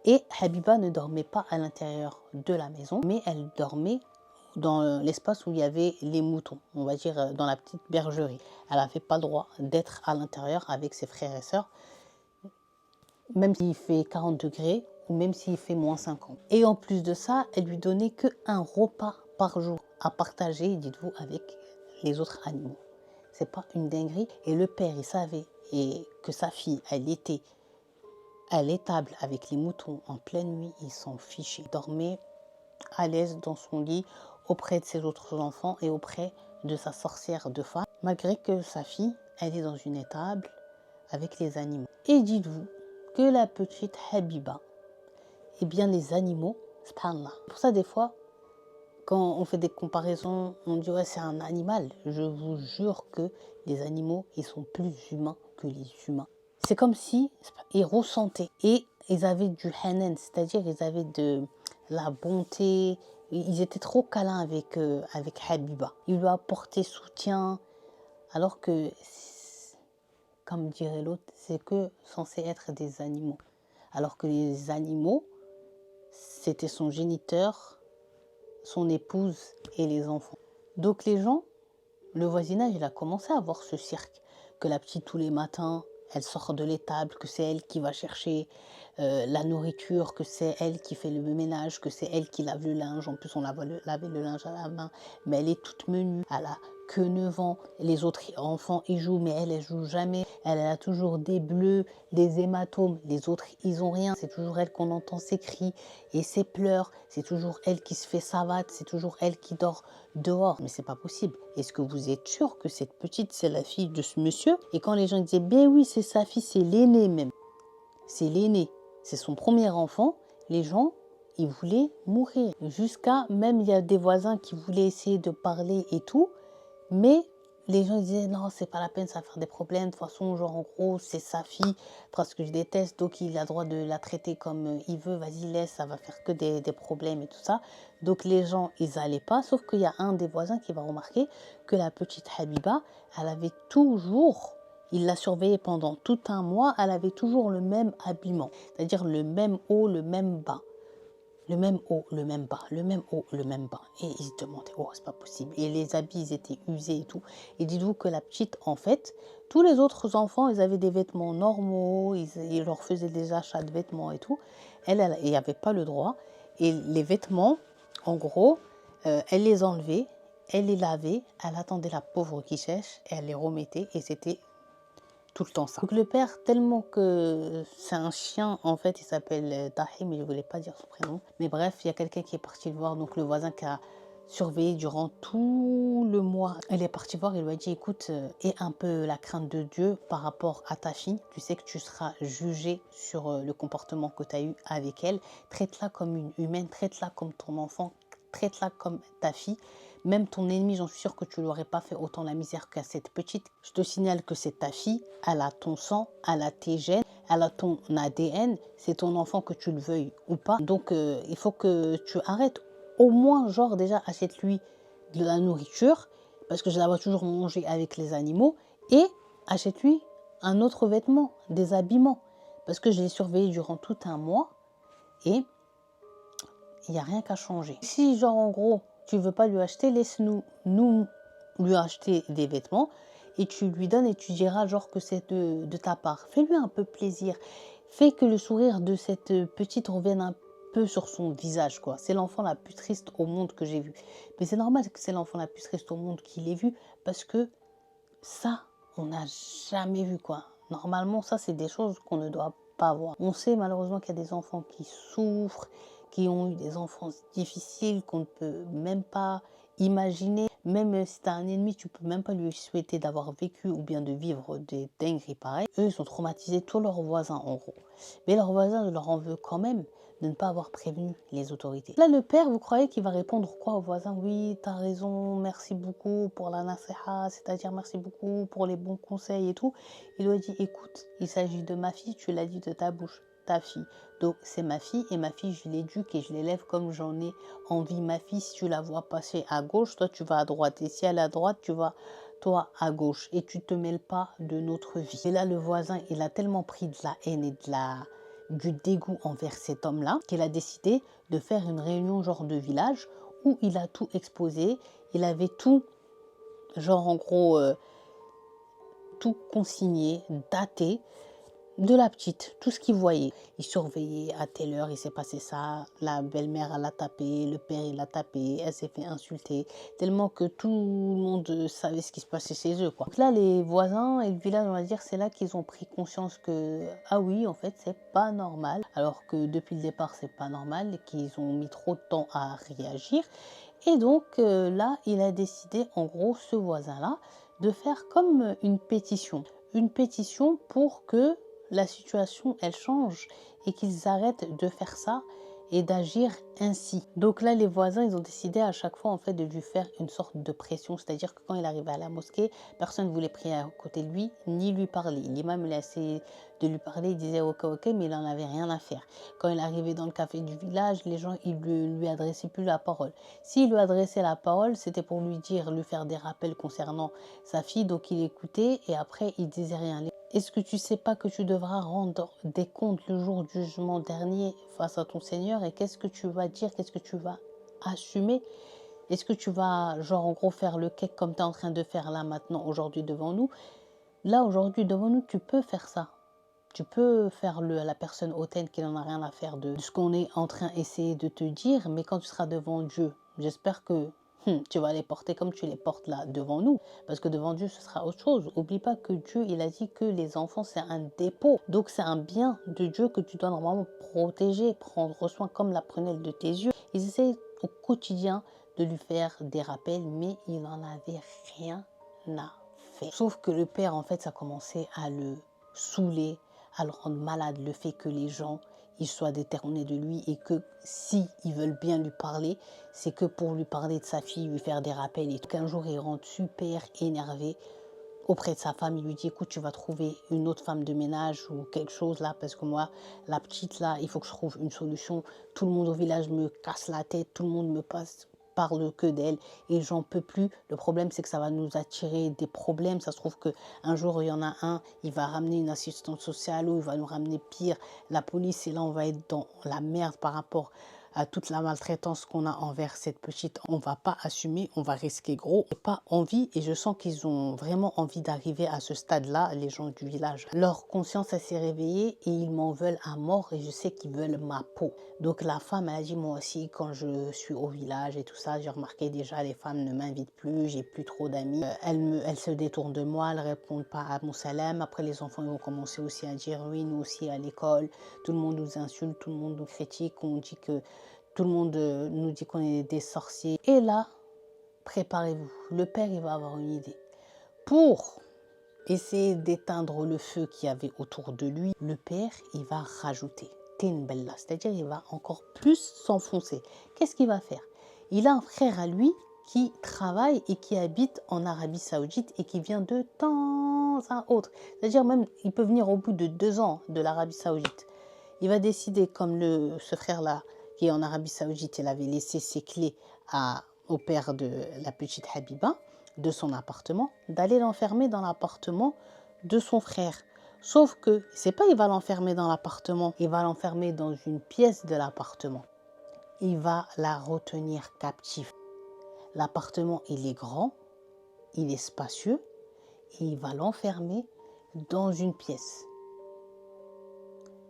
Et Habiba ne dormait pas à l'intérieur de la maison, mais elle dormait dans l'espace où il y avait les moutons, on va dire dans la petite bergerie. Elle n'avait pas le droit d'être à l'intérieur avec ses frères et sœurs, même s'il fait 40 degrés ou même s'il fait moins 50. Et en plus de ça, elle lui donnait qu'un repas par jour à partager, dites-vous, avec les autres animaux. C'est pas une dinguerie. Et le père, il savait et que sa fille, elle était à l'étable avec les moutons en pleine nuit, il s'en fichait. Il dormait à l'aise dans son lit auprès de ses autres enfants et auprès de sa sorcière de femme, malgré que sa fille, elle est dans une étable avec les animaux. Et dites-vous que la petite Habiba, eh bien les animaux, subhanallah. Pour ça, des fois, quand on fait des comparaisons, on dit ouais c'est un animal. Je vous jure que les animaux, ils sont plus humains que les humains. C'est comme si ils ressentaient et ils avaient du hanan, c'est-à-dire ils avaient de la bonté. Ils étaient trop câlins avec Habiba. Ils lui apportaient soutien, alors que, comme dirait l'autre, c'est que censé être des animaux. Alors que les animaux, c'était son géniteur, son épouse et les enfants. Donc les gens, le voisinage, il a commencé à voir ce cirque. Que la petite, tous les matins, elle sort de l'étable, que c'est elle qui va chercher la nourriture, que c'est elle qui fait le ménage, que c'est elle qui lave le linge. En plus, on lavait le linge à la main, mais elle est toute menue. Elle a que 9 ans. Les autres enfants, ils jouent, mais elle joue jamais. Elle a toujours des bleus, des hématomes. Les autres, ils ont rien. C'est toujours elle qu'on entend ses cris et ses pleurs. C'est toujours elle qui se fait savate. C'est toujours elle qui dort dehors. Mais c'est pas possible. Est-ce que vous êtes sûr que cette petite, c'est la fille de ce monsieur? Et quand les gens disaient, ben oui, c'est sa fille, c'est l'aîné même. C'est l'aîné. C'est son premier enfant. Les gens, ils voulaient mourir. Jusqu'à, même il y a des voisins qui voulaient essayer de parler et tout. Mais les gens disaient non, c'est pas la peine, ça va faire des problèmes. De toute façon, genre en gros, c'est sa fille, parce que je déteste, donc il a le droit de la traiter comme il veut. Vas-y, laisse, ça va faire que des problèmes et tout ça. Donc les gens, ils allaient pas. Sauf qu'il y a un des voisins qui va remarquer que la petite Habiba, elle avait toujours, il l'a surveillée pendant tout un mois, elle avait toujours le même habillement, c'est-à-dire le même haut, le même bas. Le même haut, le même bas, le même haut, le même bas. Et ils se demandaient, oh, c'est pas possible. Et les habits, ils étaient usés et tout. Et dites-vous que la petite, en fait, tous les autres enfants, ils avaient des vêtements normaux, ils leur faisaient des achats de vêtements et tout. Elle il n'y avait pas le droit. Et les vêtements, en gros, elle les enlevait, elle les lavait, elle attendait la pauvre qui sèche, et elle les remettait, et c'était tout le temps ça. Donc le père, tellement que c'est un chien, en fait, il s'appelle Tahi, mais je ne voulais pas dire son prénom. Mais bref, il y a quelqu'un qui est parti le voir, donc le voisin qui a surveillé durant tout le mois. Elle est partie voir, il lui a dit, écoute, aie un peu la crainte de Dieu par rapport à ta fille. Tu sais que tu seras jugé sur le comportement que tu as eu avec elle. Traite-la comme une humaine, traite-la comme ton enfant, traite-la comme ta fille. Même ton ennemi, j'en suis sûre que tu ne l'aurais pas fait autant la misère qu'à cette petite. Je te signale que c'est ta fille, elle a ton sang, elle a tes gènes, elle a ton ADN, c'est ton enfant que tu le veuilles ou pas. Donc il faut que tu arrêtes. Au moins, genre déjà, achète-lui de la nourriture, parce que je la vois toujours manger avec les animaux, et achète-lui un autre vêtement, des habillements, parce que je l'ai surveillé durant tout un mois, et il n'y a rien qu'à changer. Si genre en gros, tu veux pas lui acheter, laisse-nous nous lui acheter des vêtements et tu lui donnes et tu diras genre que c'est de ta part. Fais-lui un peu plaisir. Fais que le sourire de cette petite revienne un peu sur son visage, quoi. C'est l'enfant la plus triste au monde que j'ai vu. Mais c'est normal que c'est l'enfant la plus triste au monde qu'il ait vu parce que ça, on n'a jamais vu, quoi. Normalement, ça, c'est des choses qu'on ne doit pas voir. On sait malheureusement qu'il y a des enfants qui souffrent, qui ont eu des enfances difficiles, qu'on ne peut même pas imaginer. Même si tu as un ennemi, tu peux même pas lui souhaiter d'avoir vécu ou bien de vivre des dingueries pareilles. Eux, ils sont traumatisés, tous leurs voisins en gros. Mais leurs voisins leur en veulent quand même de ne pas avoir prévenu les autorités. Là, le père, vous croyez qu'il va répondre quoi aux voisins? Oui, t'as raison, merci beaucoup pour la nasiha, c'est-à-dire merci beaucoup pour les bons conseils et tout. Il lui a dit, écoute, il s'agit de ma fille, tu l'as dit de ta bouche, ta fille. Donc, c'est ma fille et ma fille, je l'éduque et je l'élève comme j'en ai envie. Ma fille, si tu la vois passer à gauche, toi, tu vas à droite. Et si elle est à droite, tu vas, toi, à gauche. Et tu te mêles pas de notre vie. Et là, le voisin, il a tellement pris de la haine et du dégoût envers cet homme-là, qu'il a décidé de faire une réunion genre de village où il a tout exposé, il avait tout, genre en gros, tout consigné, daté, de la petite, tout ce qu'il voyait. Il surveillait à telle heure, il s'est passé ça, la belle-mère elle a tapé, le père il a tapé, elle s'est fait insulter, tellement que tout le monde savait ce qui se passait chez eux, quoi. Donc là, les voisins et le village, on va dire, c'est là qu'ils ont pris conscience que, ah oui, en fait, c'est pas normal, alors que depuis le départ, c'est pas normal, et qu'ils ont mis trop de temps à réagir. Et donc là, il a décidé, en gros, ce voisin-là, de faire comme une pétition. Une pétition pour que la situation, elle change et qu'ils arrêtent de faire ça et d'agir ainsi. Donc là, les voisins, ils ont décidé à chaque fois en fait de lui faire une sorte de pression, c'est-à-dire que quand il arrivait à la mosquée, personne ne voulait prier à côté de lui ni lui parler. L'imam, il a essayé de lui parler, il disait ok, ok, mais il n'en avait rien à faire. Quand il arrivait dans le café du village, les gens, ils lui adressaient plus la parole. S'il lui adressait la parole, c'était pour lui dire, lui faire des rappels concernant sa fille, donc il écoutait et après, il disait rien. Est-ce que tu sais pas que tu devras rendre des comptes le jour du jugement dernier face à ton Seigneur et qu'est-ce que tu vas dire, qu'est-ce que tu vas assumer? Est-ce que tu vas, genre en gros, faire le cake comme tu es en train de faire là maintenant, aujourd'hui devant nous? Là, aujourd'hui devant nous, tu peux faire ça. Tu peux faire la personne hautaine qui n'en a rien à faire de ce qu'on est en train d'essayer de te dire, mais quand tu seras devant Dieu, j'espère que tu vas les porter comme tu les portes là devant nous. Parce que devant Dieu, ce sera autre chose. Oublie pas que Dieu, il a dit que les enfants, c'est un dépôt. Donc, c'est un bien de Dieu que tu dois normalement protéger, prendre soin comme la prunelle de tes yeux. Ils essayent au quotidien de lui faire des rappels, mais il n'en avait rien à faire. Sauf que le père, en fait, ça commençait à le saouler, à le rendre malade, le fait que les gens ils soient détournés de lui et que si ils veulent bien lui parler, c'est que pour lui parler de sa fille, lui faire des rappels et tout. Qu'un jour il rentre super énervé auprès de sa femme, il lui dit écoute, tu vas trouver une autre femme de ménage ou quelque chose là, parce que moi, la petite là, il faut que je trouve une solution. Tout le monde au village me casse la tête, tout le monde me parle que d'elle et j'en peux plus. Le problème, c'est que ça va nous attirer des problèmes. Ça se trouve qu'un jour, il y en a un, il va ramener une assistante sociale ou il va nous ramener pire, la police, et là, on va être dans la merde par rapport à toute la maltraitance qu'on a envers cette petite. On va pas assumer, on va risquer gros. J'ai pas envie et je sens qu'ils ont vraiment envie d'arriver à ce stade-là, les gens du village. Leur conscience, elle s'est réveillée et ils m'en veulent à mort et je sais qu'ils veulent ma peau. Donc la femme, elle a dit moi aussi, quand je suis au village et tout ça, j'ai remarqué déjà les femmes ne m'invitent plus, j'ai plus trop d'amis. Elles se détournent de moi, elles répondent pas à mon salam. Après les enfants, ils vont commencer aussi à dire oui, nous aussi à l'école, tout le monde nous insulte, tout le monde nous critique, on dit que tout le monde nous dit qu'on est des sorciers. Et là, préparez-vous, le père, il va avoir une idée. Pour essayer d'éteindre le feu qu'il y avait autour de lui, le père, il va rajouter Tinbella, c'est-à-dire il va encore plus s'enfoncer. Qu'est-ce qu'il va faire? Il a un frère à lui qui travaille et qui habite en Arabie Saoudite et qui vient de temps à autre. C'est-à-dire même, il peut venir au bout de 2 ans de l'Arabie Saoudite. Il va décider, comme ce frère-là, qui est en Arabie Saoudite, il avait laissé ses clés au père de la petite Habiba, de son appartement, d'aller l'enfermer dans l'appartement de son frère. Sauf que, c'est pas il va l'enfermer dans l'appartement, il va l'enfermer dans une pièce de l'appartement. Il va la retenir captive. L'appartement, il est grand, il est spacieux et il va l'enfermer dans une pièce,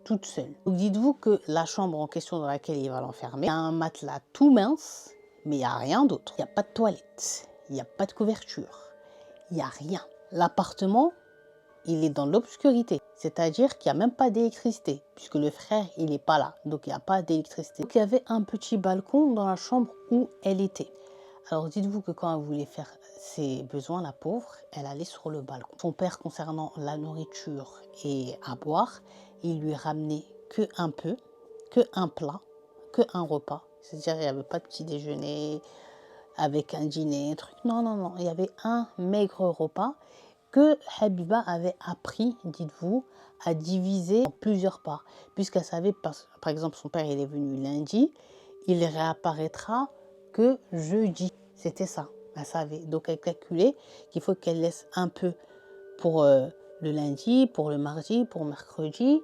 toute seule. Donc dites-vous que la chambre en question dans laquelle il va l'enfermer, il y a un matelas tout mince, mais il n'y a rien d'autre. Il n'y a pas de toilette, il n'y a pas de couverture, il n'y a rien. L'appartement, il est dans l'obscurité, c'est-à-dire qu'il n'y a même pas d'électricité, puisque le frère, il n'est pas là, donc il n'y a pas d'électricité. Donc il y avait un petit balcon dans la chambre où elle était. Alors dites-vous que quand elle voulait faire ses besoins, la pauvre, elle allait sur le balcon. Son père, concernant la nourriture et à boire, il lui ramenait que un peu, que un plat, que un repas. C'est-à-dire il n'y avait pas de petit déjeuner avec un dîner, un truc. Non, non, non, il y avait un maigre repas que Habiba avait appris, dites-vous, à diviser en plusieurs parts. Puisqu'elle savait, par exemple, son père il est venu lundi, il réapparaîtra que jeudi. C'était ça, elle savait. Donc elle calculait qu'il faut qu'elle laisse un peu pour le lundi, pour le mardi, pour mercredi.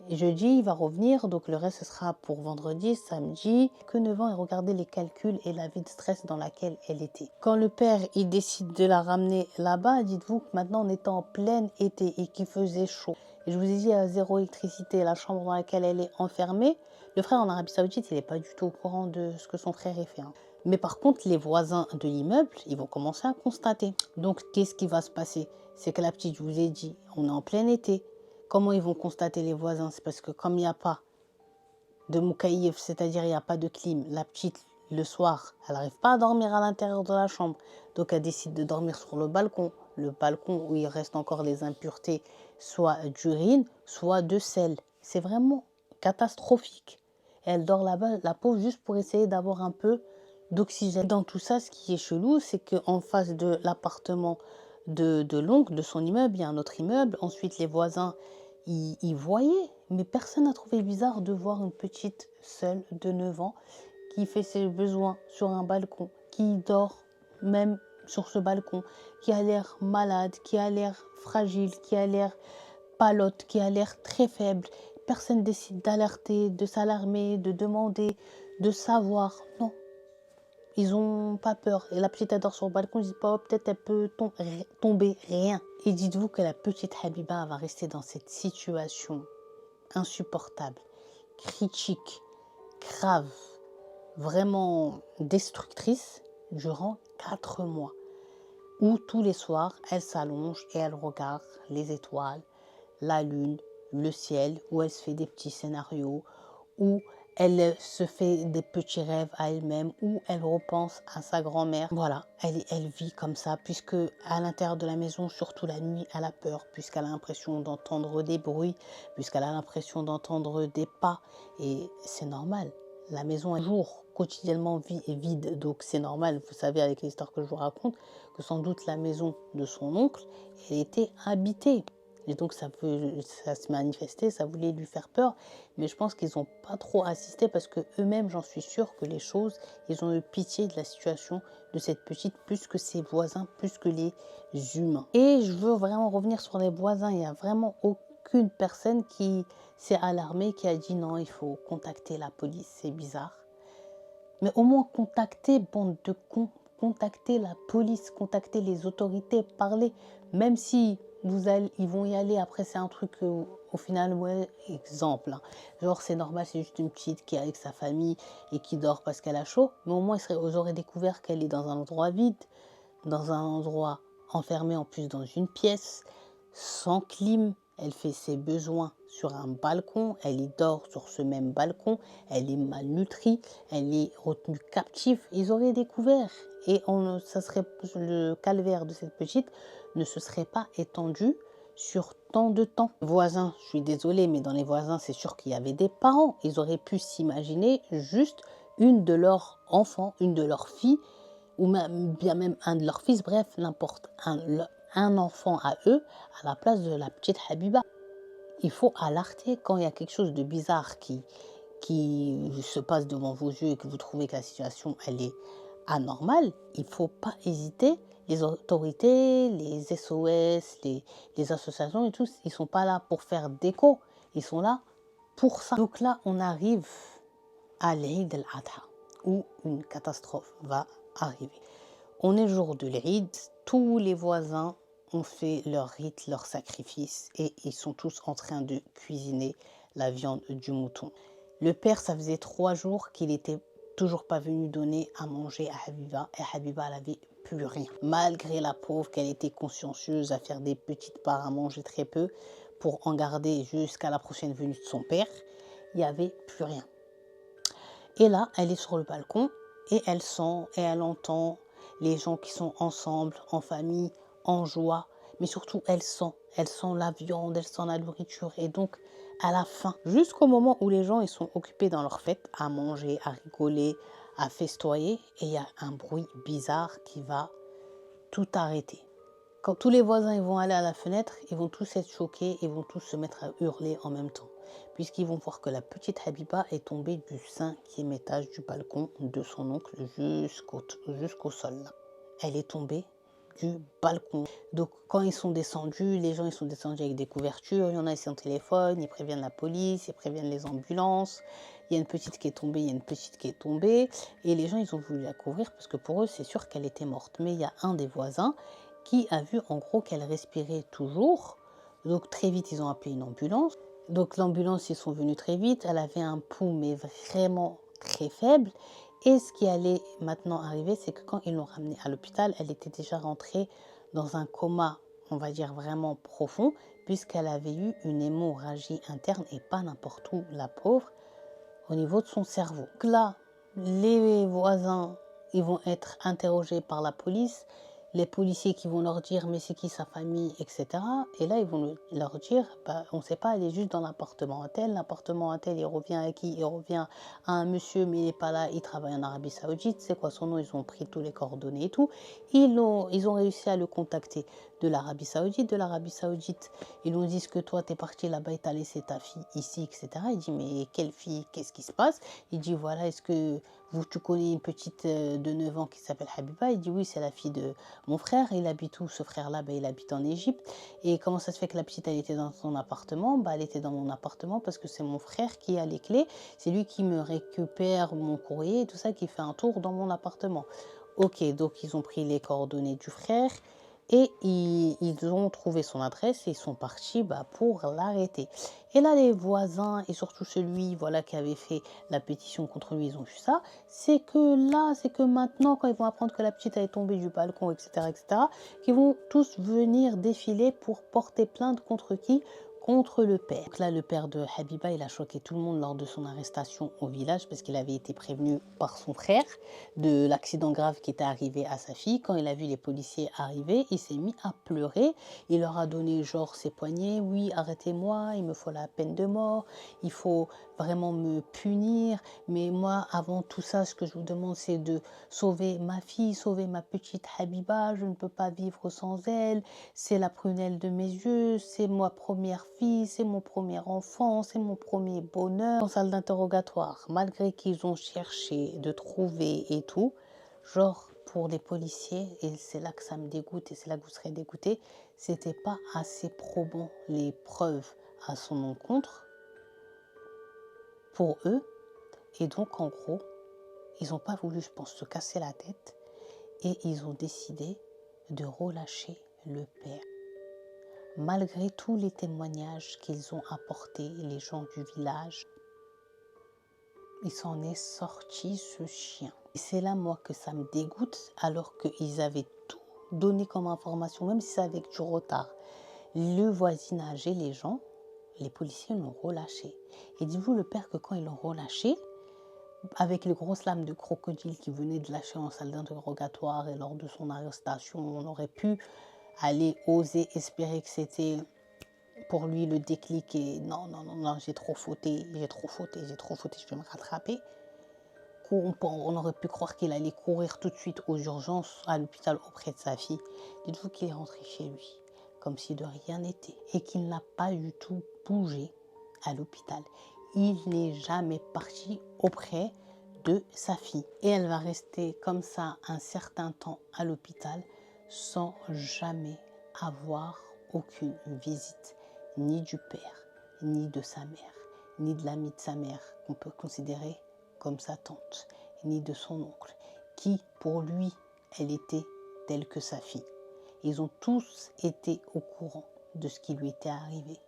Et jeudi, il va revenir, donc le reste ce sera pour vendredi, samedi. Que 9 ans et regardez les calculs et la vie de stress dans laquelle elle était. Quand le père il décide de la ramener là-bas, dites-vous que maintenant on est en plein été et qu'il faisait chaud. Et je vous ai dit, à zéro électricité, la chambre dans laquelle elle est enfermée. Le frère en Arabie Saoudite, il n'est pas du tout au courant de ce que son frère ait fait. Mais par contre, les voisins de l'immeuble, ils vont commencer à constater. Donc, qu'est-ce qui va se passer? C'est que la petite, je vous ai dit, on est en plein été. Comment ils vont constater les voisins? C'est parce que comme il n'y a pas de moukayef, c'est-à-dire il n'y a pas de clim, la petite, le soir, elle n'arrive pas à dormir à l'intérieur de la chambre. Donc elle décide de dormir sur le balcon où il reste encore les impuretés, soit d'urine, soit de sel. C'est vraiment catastrophique. Et elle dort là-bas, la pauvre, juste pour essayer d'avoir un peu d'oxygène. Dans tout ça, ce qui est chelou, c'est qu'en face de l'appartement de l'oncle, de son immeuble, il y a un autre immeuble. Ensuite, les voisins, ils voyaient. Mais personne n'a trouvé bizarre de voir une petite seule de 9 ans qui fait ses besoins sur un balcon, qui dort même sur ce balcon, qui a l'air malade, qui a l'air fragile, qui a l'air palote, qui a l'air très faible. Personne décide d'alerter, de s'alarmer, de demander, de savoir. Non. Ils n'ont pas peur. Et la petite elle dort sur le balcon, ils disent pas, oh, peut-être elle peut tomber, rien. Et dites-vous que la petite Habiba va rester dans cette situation insupportable, critique, grave, vraiment destructrice durant 4 mois. Où tous les soirs, elle s'allonge et elle regarde les étoiles, la lune, le ciel, où elle se fait des petits scénarios, où elle se fait des petits rêves à elle-même, où elle repense à sa grand-mère. Voilà, elle vit comme ça, puisque à l'intérieur de la maison, surtout la nuit, elle a peur, puisqu'elle a l'impression d'entendre des bruits, puisqu'elle a l'impression d'entendre des pas. Et c'est normal, la maison un jour quotidiennement est vide, donc c'est normal, vous savez avec l'histoire que je vous raconte, que sans doute la maison de son oncle, elle était habitée. Et donc ça se manifestait, ça voulait lui faire peur. Mais je pense qu'ils n'ont pas trop assisté parce que eux-mêmes, j'en suis sûre que les choses, ils ont eu pitié de la situation de cette petite, plus que ses voisins, plus que les humains. Et je veux vraiment revenir sur les voisins. Il n'y a vraiment aucune personne qui s'est alarmée, qui a dit non, il faut contacter la police, c'est bizarre. Mais au moins contacter, bande de cons, contacter la police, contacter les autorités, parler, même si ils vont y aller, après c'est un truc au final, ouais, exemple, hein. Genre c'est normal, c'est juste une petite qui est avec sa famille et qui dort parce qu'elle a chaud, mais au moins ils auraient découvert qu'elle est dans un endroit vide, dans un endroit enfermé en plus dans une pièce, sans clim, elle fait ses besoins sur un balcon, elle y dort sur ce même balcon, elle est malnutrie, elle est retenue captive. Ils auraient découvert et ça serait, le calvaire de cette petite ne se serait pas étendu sur tant de temps. Les voisins, je suis désolée, mais dans les voisins, c'est sûr qu'il y avait des parents. Ils auraient pu s'imaginer juste une de leurs enfants, une de leurs filles, ou bien même un de leurs fils, bref, n'importe, un enfant à eux, à la place de la petite Habiba. Il faut alerter quand il y a quelque chose de bizarre qui se passe devant vos yeux et que vous trouvez que la situation, elle est anormale. Il ne faut pas hésiter. Les autorités, les SOS, les associations et tout, ils ne sont pas là pour faire déco. Ils sont là pour ça. Donc là, on arrive à l'Eid al-Adha, où une catastrophe va arriver. On est le jour de l'Eid, tous les voisins ont fait leur rite, leur sacrifice et ils sont tous en train de cuisiner la viande du mouton. Le père, ça faisait 3 jours qu'il était toujours pas venu donner à manger à Habiba et Habiba elle avait plus rien. Malgré la pauvre qu'elle était consciencieuse à faire des petites parts à manger très peu pour en garder jusqu'à la prochaine venue de son père, il n'y avait plus rien. Et là, elle est sur le balcon et elle sent et elle entend les gens qui sont ensemble, en famille, en joie. Mais surtout, elle sent la viande, elle sent la nourriture. Et donc, à la fin, jusqu'au moment où les gens ils sont occupés dans leur fête, à manger, à rigoler, à festoyer, et il y a un bruit bizarre qui va tout arrêter. Quand tous les voisins ils vont aller à la fenêtre, ils vont tous être choqués, ils vont tous se mettre à hurler en même temps. Puisqu'ils vont voir que la petite Habiba est tombée du 5e étage du balcon de son oncle jusqu'au sol. Elle est tombée du balcon. Donc quand ils sont descendus, les gens ils sont descendus avec des couvertures, il y en a qui sont au téléphone, ils préviennent la police, ils préviennent les ambulances. Il y a une petite qui est tombée, il y a une petite qui est tombée. Et les gens ils ont voulu la couvrir parce que pour eux c'est sûr qu'elle était morte. Mais il y a un des voisins qui a vu en gros qu'elle respirait toujours. Donc très vite, ils ont appelé une ambulance. Donc l'ambulance, ils sont venus très vite. Elle avait un pouls, mais vraiment très faible. Et ce qui allait maintenant arriver, c'est que quand ils l'ont ramenée à l'hôpital, elle était déjà rentrée dans un coma, on va dire vraiment profond, puisqu'elle avait eu une hémorragie interne et pas n'importe où, la pauvre, au niveau de son cerveau. Donc là, les voisins, ils vont être interrogés par la police. Les policiers qui vont leur dire mais c'est qui sa famille, etc. Et là, ils vont leur dire bah, on ne sait pas, elle est juste dans l'appartement à tel. L'appartement à tel, il revient à qui? Il revient à un monsieur, mais il n'est pas là, il travaille en Arabie Saoudite. C'est quoi son nom? Ils ont pris tous les coordonnées et tout. Ils ont réussi à le contacter de l'Arabie Saoudite. De l'Arabie Saoudite, ils lui ont dit que toi, tu es parti là-bas et tu as laissé ta fille ici, etc. Il dit mais quelle fille? Qu'est-ce qui se passe? Il dit voilà, est-ce que tu connais une petite de 9 ans qui s'appelle Habiba? Il dit oui, c'est la fille de mon frère. Il habite où ce frère-là? Ben, il habite en Égypte. Et comment ça se fait que la petite, elle était dans son appartement? Ben, elle était dans mon appartement parce que c'est mon frère qui a les clés. C'est lui qui me récupère mon courrier et tout ça, qui fait un tour dans mon appartement. Ok, donc ils ont pris les coordonnées du frère. Et ils ont trouvé son adresse et ils sont partis pour l'arrêter. Et là, les voisins et surtout celui voilà, qui avait fait la pétition contre lui, ils ont vu ça. C'est que maintenant, quand ils vont apprendre que la petite est tombée du balcon, etc., qu'ils vont tous venir défiler pour porter plainte contre qui? Contre le père. Donc là, le père de Habiba, il a choqué tout le monde lors de son arrestation au village parce qu'il avait été prévenu par son frère de l'accident grave qui était arrivé à sa fille. Quand il a vu les policiers arriver, il s'est mis à pleurer. Il leur a donné genre ses poignets. Oui, arrêtez-moi, il me faut la peine de mort. Il faut vraiment me punir. Mais moi, avant tout ça, ce que je vous demande, c'est de sauver ma fille, sauver ma petite Habiba. Je ne peux pas vivre sans elle. C'est la prunelle de mes yeux. C'est ma première fille. C'est mon premier enfant. C'est mon premier bonheur. En salle d'interrogatoire, malgré qu'ils ont cherché de trouver et tout, genre pour les policiers, et c'est là que ça me dégoûte et c'est là que vous serez dégoûtés, c'était pas assez probant les preuves à son encontre pour eux. Et donc en gros, ils n'ont pas voulu, je pense, se casser la tête et ils ont décidé de relâcher le père. Malgré tous les témoignages qu'ils ont apportés, les gens du village, il s'en est sorti ce chien. Et c'est là, moi, que ça me dégoûte, alors qu'ils avaient tout donné comme information, même si c'est avec du retard. Le voisinage et les gens, les policiers l'ont relâché. Et dites-vous, le père, que quand ils l'ont relâché, avec les grosses lames de crocodile qui venaient de lâcher en salle d'interrogatoire et lors de son arrestation, on aurait pu aller oser espérer que c'était pour lui le déclic et non, j'ai trop fauté, je vais me rattraper. On aurait pu croire qu'il allait courir tout de suite aux urgences à l'hôpital auprès de sa fille. Dites-vous qu'il est rentré chez lui comme si de rien n'était et qu'il n'a pas du tout bougé à l'hôpital. Il n'est jamais parti auprès de sa fille. Et elle va rester comme ça un certain temps à l'hôpital sans jamais avoir aucune visite, ni du père, ni de sa mère, ni de l'ami de sa mère, qu'on peut considérer comme sa tante, ni de son oncle. qui, pour lui, elle était telle que sa fille. Ils ont tous été au courant de ce qui lui était arrivé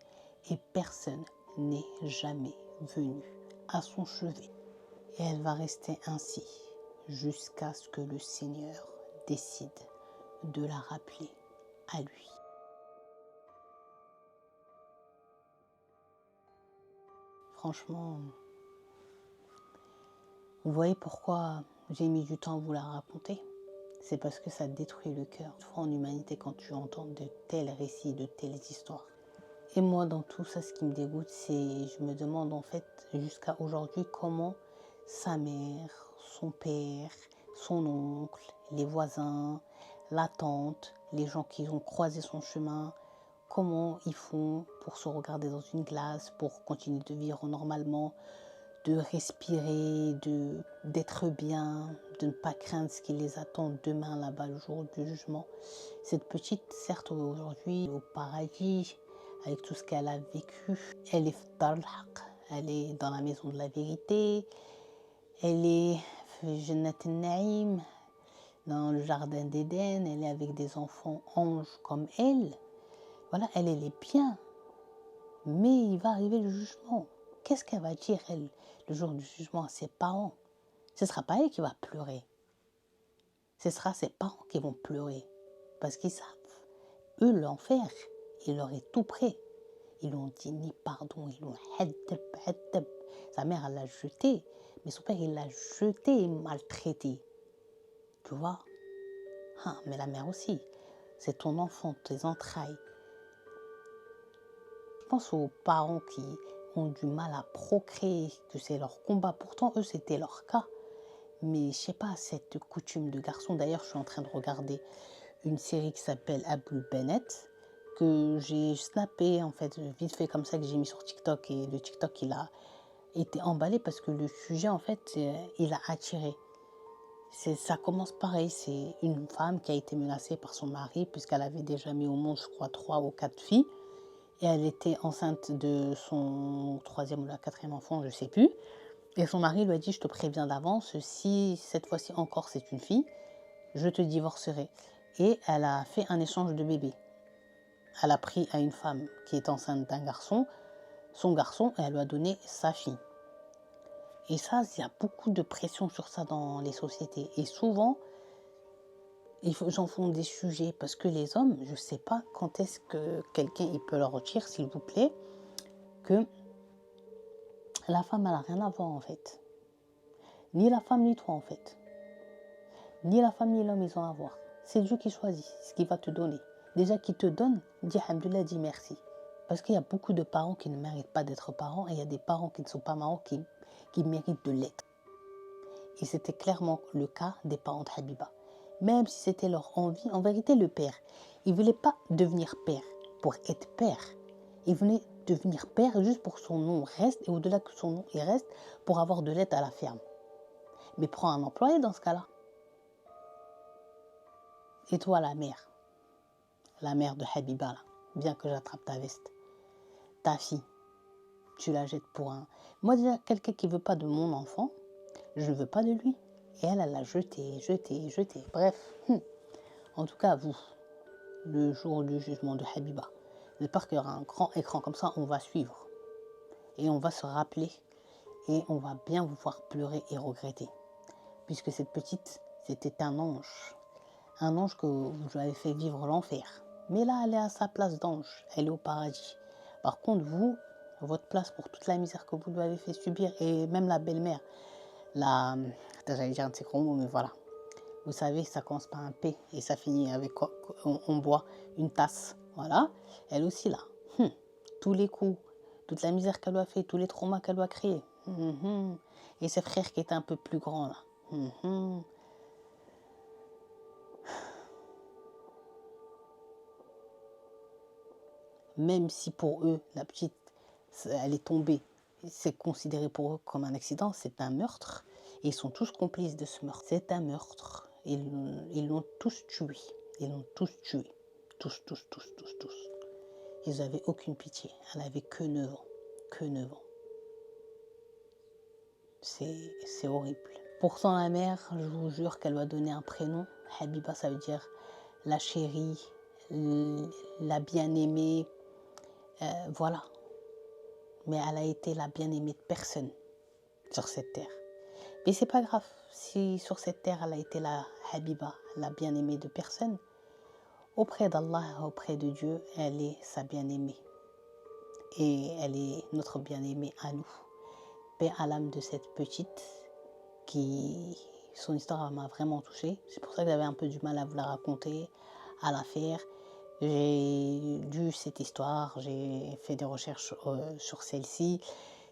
et personne n'est jamais venu à son chevet. Et elle va rester ainsi jusqu'à ce que le Seigneur décide de la rappeler à lui. Franchement, vous voyez pourquoi j'ai mis du temps à vous la raconter? C'est parce que ça détruit le cœur en humanité quand tu entends de tels récits, de telles histoires. Et moi, dans tout ça, ce qui me dégoûte, c'est, je me demande en fait, jusqu'à aujourd'hui, comment sa mère, son père, son oncle, les voisins, la tante, les gens qui ont croisé son chemin, comment ils font pour se regarder dans une glace, pour continuer de vivre normalement, de respirer, d'être bien, de ne pas craindre ce qui les attend demain là-bas, le jour du jugement. Cette petite, certes aujourd'hui au paradis, avec tout ce qu'elle a vécu, elle est dans le haq, elle est dans la maison de la vérité, elle est Jannat al-Naïm, dans le jardin d'Éden, elle est avec des enfants anges comme elle. Voilà, elle est bien. Mais il va arriver le jugement. Qu'est-ce qu'elle va dire, elle, le jour du jugement à ses parents? Ce ne sera pas elle qui va pleurer. Ce sera ses parents qui vont pleurer. Parce qu'ils savent. Eux, l'enfer, il leur est tout près. Ils l'ont dit ni pardon, ils l'ont haddab. Sa mère, elle l'a jeté. Mais son père, il l'a jeté et maltraité. Tu vois? Ah, mais la mère aussi. C'est ton enfant, tes entrailles. Je pense aux parents qui ont du mal à procréer, que c'est leur combat. Pourtant, eux, c'était leur cas. Mais je sais pas, cette coutume de garçon. D'ailleurs, je suis en train de regarder une série qui s'appelle Abdul Bennett, que j'ai snappé, en fait, vite fait comme ça, que j'ai mis sur TikTok. Et le TikTok, il a été emballé parce que le sujet, en fait, il a attiré. Ça commence pareil, c'est une femme qui a été menacée par son mari, puisqu'elle avait déjà mis au monde, je crois, 3 ou 4 filles. Et elle était enceinte de son 3e ou la 4e enfant, je ne sais plus. Et son mari lui a dit, je te préviens d'avance, si cette fois-ci encore c'est une fille, je te divorcerai. Et elle a fait un échange de bébés. Elle a pris à une femme qui est enceinte d'un garçon, son garçon, et elle lui a donné sa fille. Et ça, il y a beaucoup de pression sur ça dans les sociétés. Et souvent, j'en font des sujets parce que les hommes, je ne sais pas quand est-ce que quelqu'un il peut leur dire, s'il vous plaît, que la femme, elle n'a rien à voir en fait. Ni la femme, ni toi en fait. Ni la femme, ni l'homme, ils ont à voir. C'est Dieu qui choisit ce qu'il va te donner. Déjà qu'il te donne, dis alhamdoulilah, dis merci. Parce qu'il y a beaucoup de parents qui ne méritent pas d'être parents et il y a des parents qui ne sont pas parents qui méritent de l'être. Et c'était clairement le cas des parents de Habiba. Même si c'était leur envie, en vérité, le père, il ne voulait pas devenir père pour être père. Il voulait devenir père juste pour que son nom reste et au-delà que son nom il reste, pour avoir de l'aide à la ferme. Mais prends un employé dans ce cas-là. Et toi, la mère de Habiba, là, viens que j'attrape ta veste. Ta fille, tu la jettes pour un... Moi, déjà, quelqu'un qui ne veut pas de mon enfant, je ne veux pas de lui. Et elle l'a jeté. Bref, en tout cas, vous, le jour du jugement de Habiba, j'espère qu'il y aura un grand écran comme ça, on va suivre. Et on va se rappeler. Et on va bien vous voir pleurer et regretter. Puisque cette petite, c'était un ange. Un ange que vous avez fait vivre l'enfer. Mais là, elle est à sa place d'ange. Elle est au paradis. Par contre, vous, votre place pour toute la misère que vous lui avez fait subir, et même la belle-mère, j'allais dire un de ces gros mots, mais voilà. Vous savez, ça commence par un P et ça finit avec quoi? On boit une tasse. Voilà. Elle aussi, là. Tous les coups, toute la misère qu'elle lui a fait, tous les traumas qu'elle lui a créés. Et ses frères qui étaient un peu plus grands, là. Même si pour eux, la petite, elle est tombée, c'est considéré pour eux comme un accident, c'est un meurtre. Et ils sont tous complices de ce meurtre. C'est un meurtre. Ils l'ont tous tué. Ils l'ont tous tué. Tous. Ils n'avaient aucune pitié. Elle n'avait que 9 ans. Que 9 ans. C'est horrible. Pourtant, la mère, je vous jure qu'elle va donner un prénom. Habiba, ça veut dire la chérie, la bien-aimée, voilà. Mais elle a été la bien-aimée de personne sur cette terre. Mais c'est pas grave, si sur cette terre, elle a été la Habiba, la bien-aimée de personne, auprès d'Allah, auprès de Dieu, elle est sa bien-aimée. Et elle est notre bien-aimée à nous. Paix à l'âme de cette petite qui, son histoire m'a vraiment touchée. C'est pour ça que j'avais un peu du mal à vous la raconter, à la faire. J'ai lu cette histoire, j'ai fait des recherches sur celle-ci.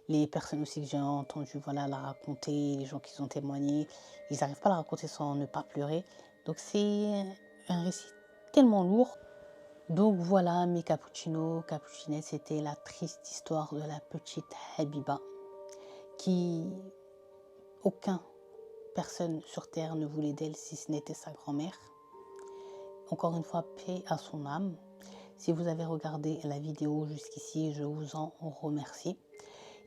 Les personnes aussi que j'ai entendu voilà, la raconter, les gens qui ont témoigné, ils n'arrivent pas à la raconter sans ne pas pleurer. Donc c'est un récit tellement lourd. Donc voilà mes cappuccinos, cappuccinettes, c'était la triste histoire de la petite Habiba qui aucun personne sur terre ne voulait d'elle si ce n'était sa grand-mère. Encore une fois, paix à son âme. Si vous avez regardé la vidéo jusqu'ici, je vous en remercie.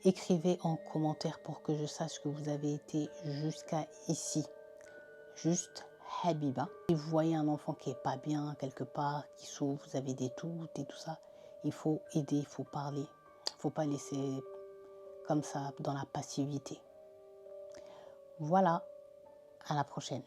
Écrivez en commentaire pour que je sache que vous avez été jusqu'à ici. Juste Habiba. Si vous voyez un enfant qui est pas bien quelque part, qui souffre, vous avez des doutes et tout ça, il faut aider, il faut parler. Il ne faut pas laisser comme ça dans la passivité. Voilà, à la prochaine.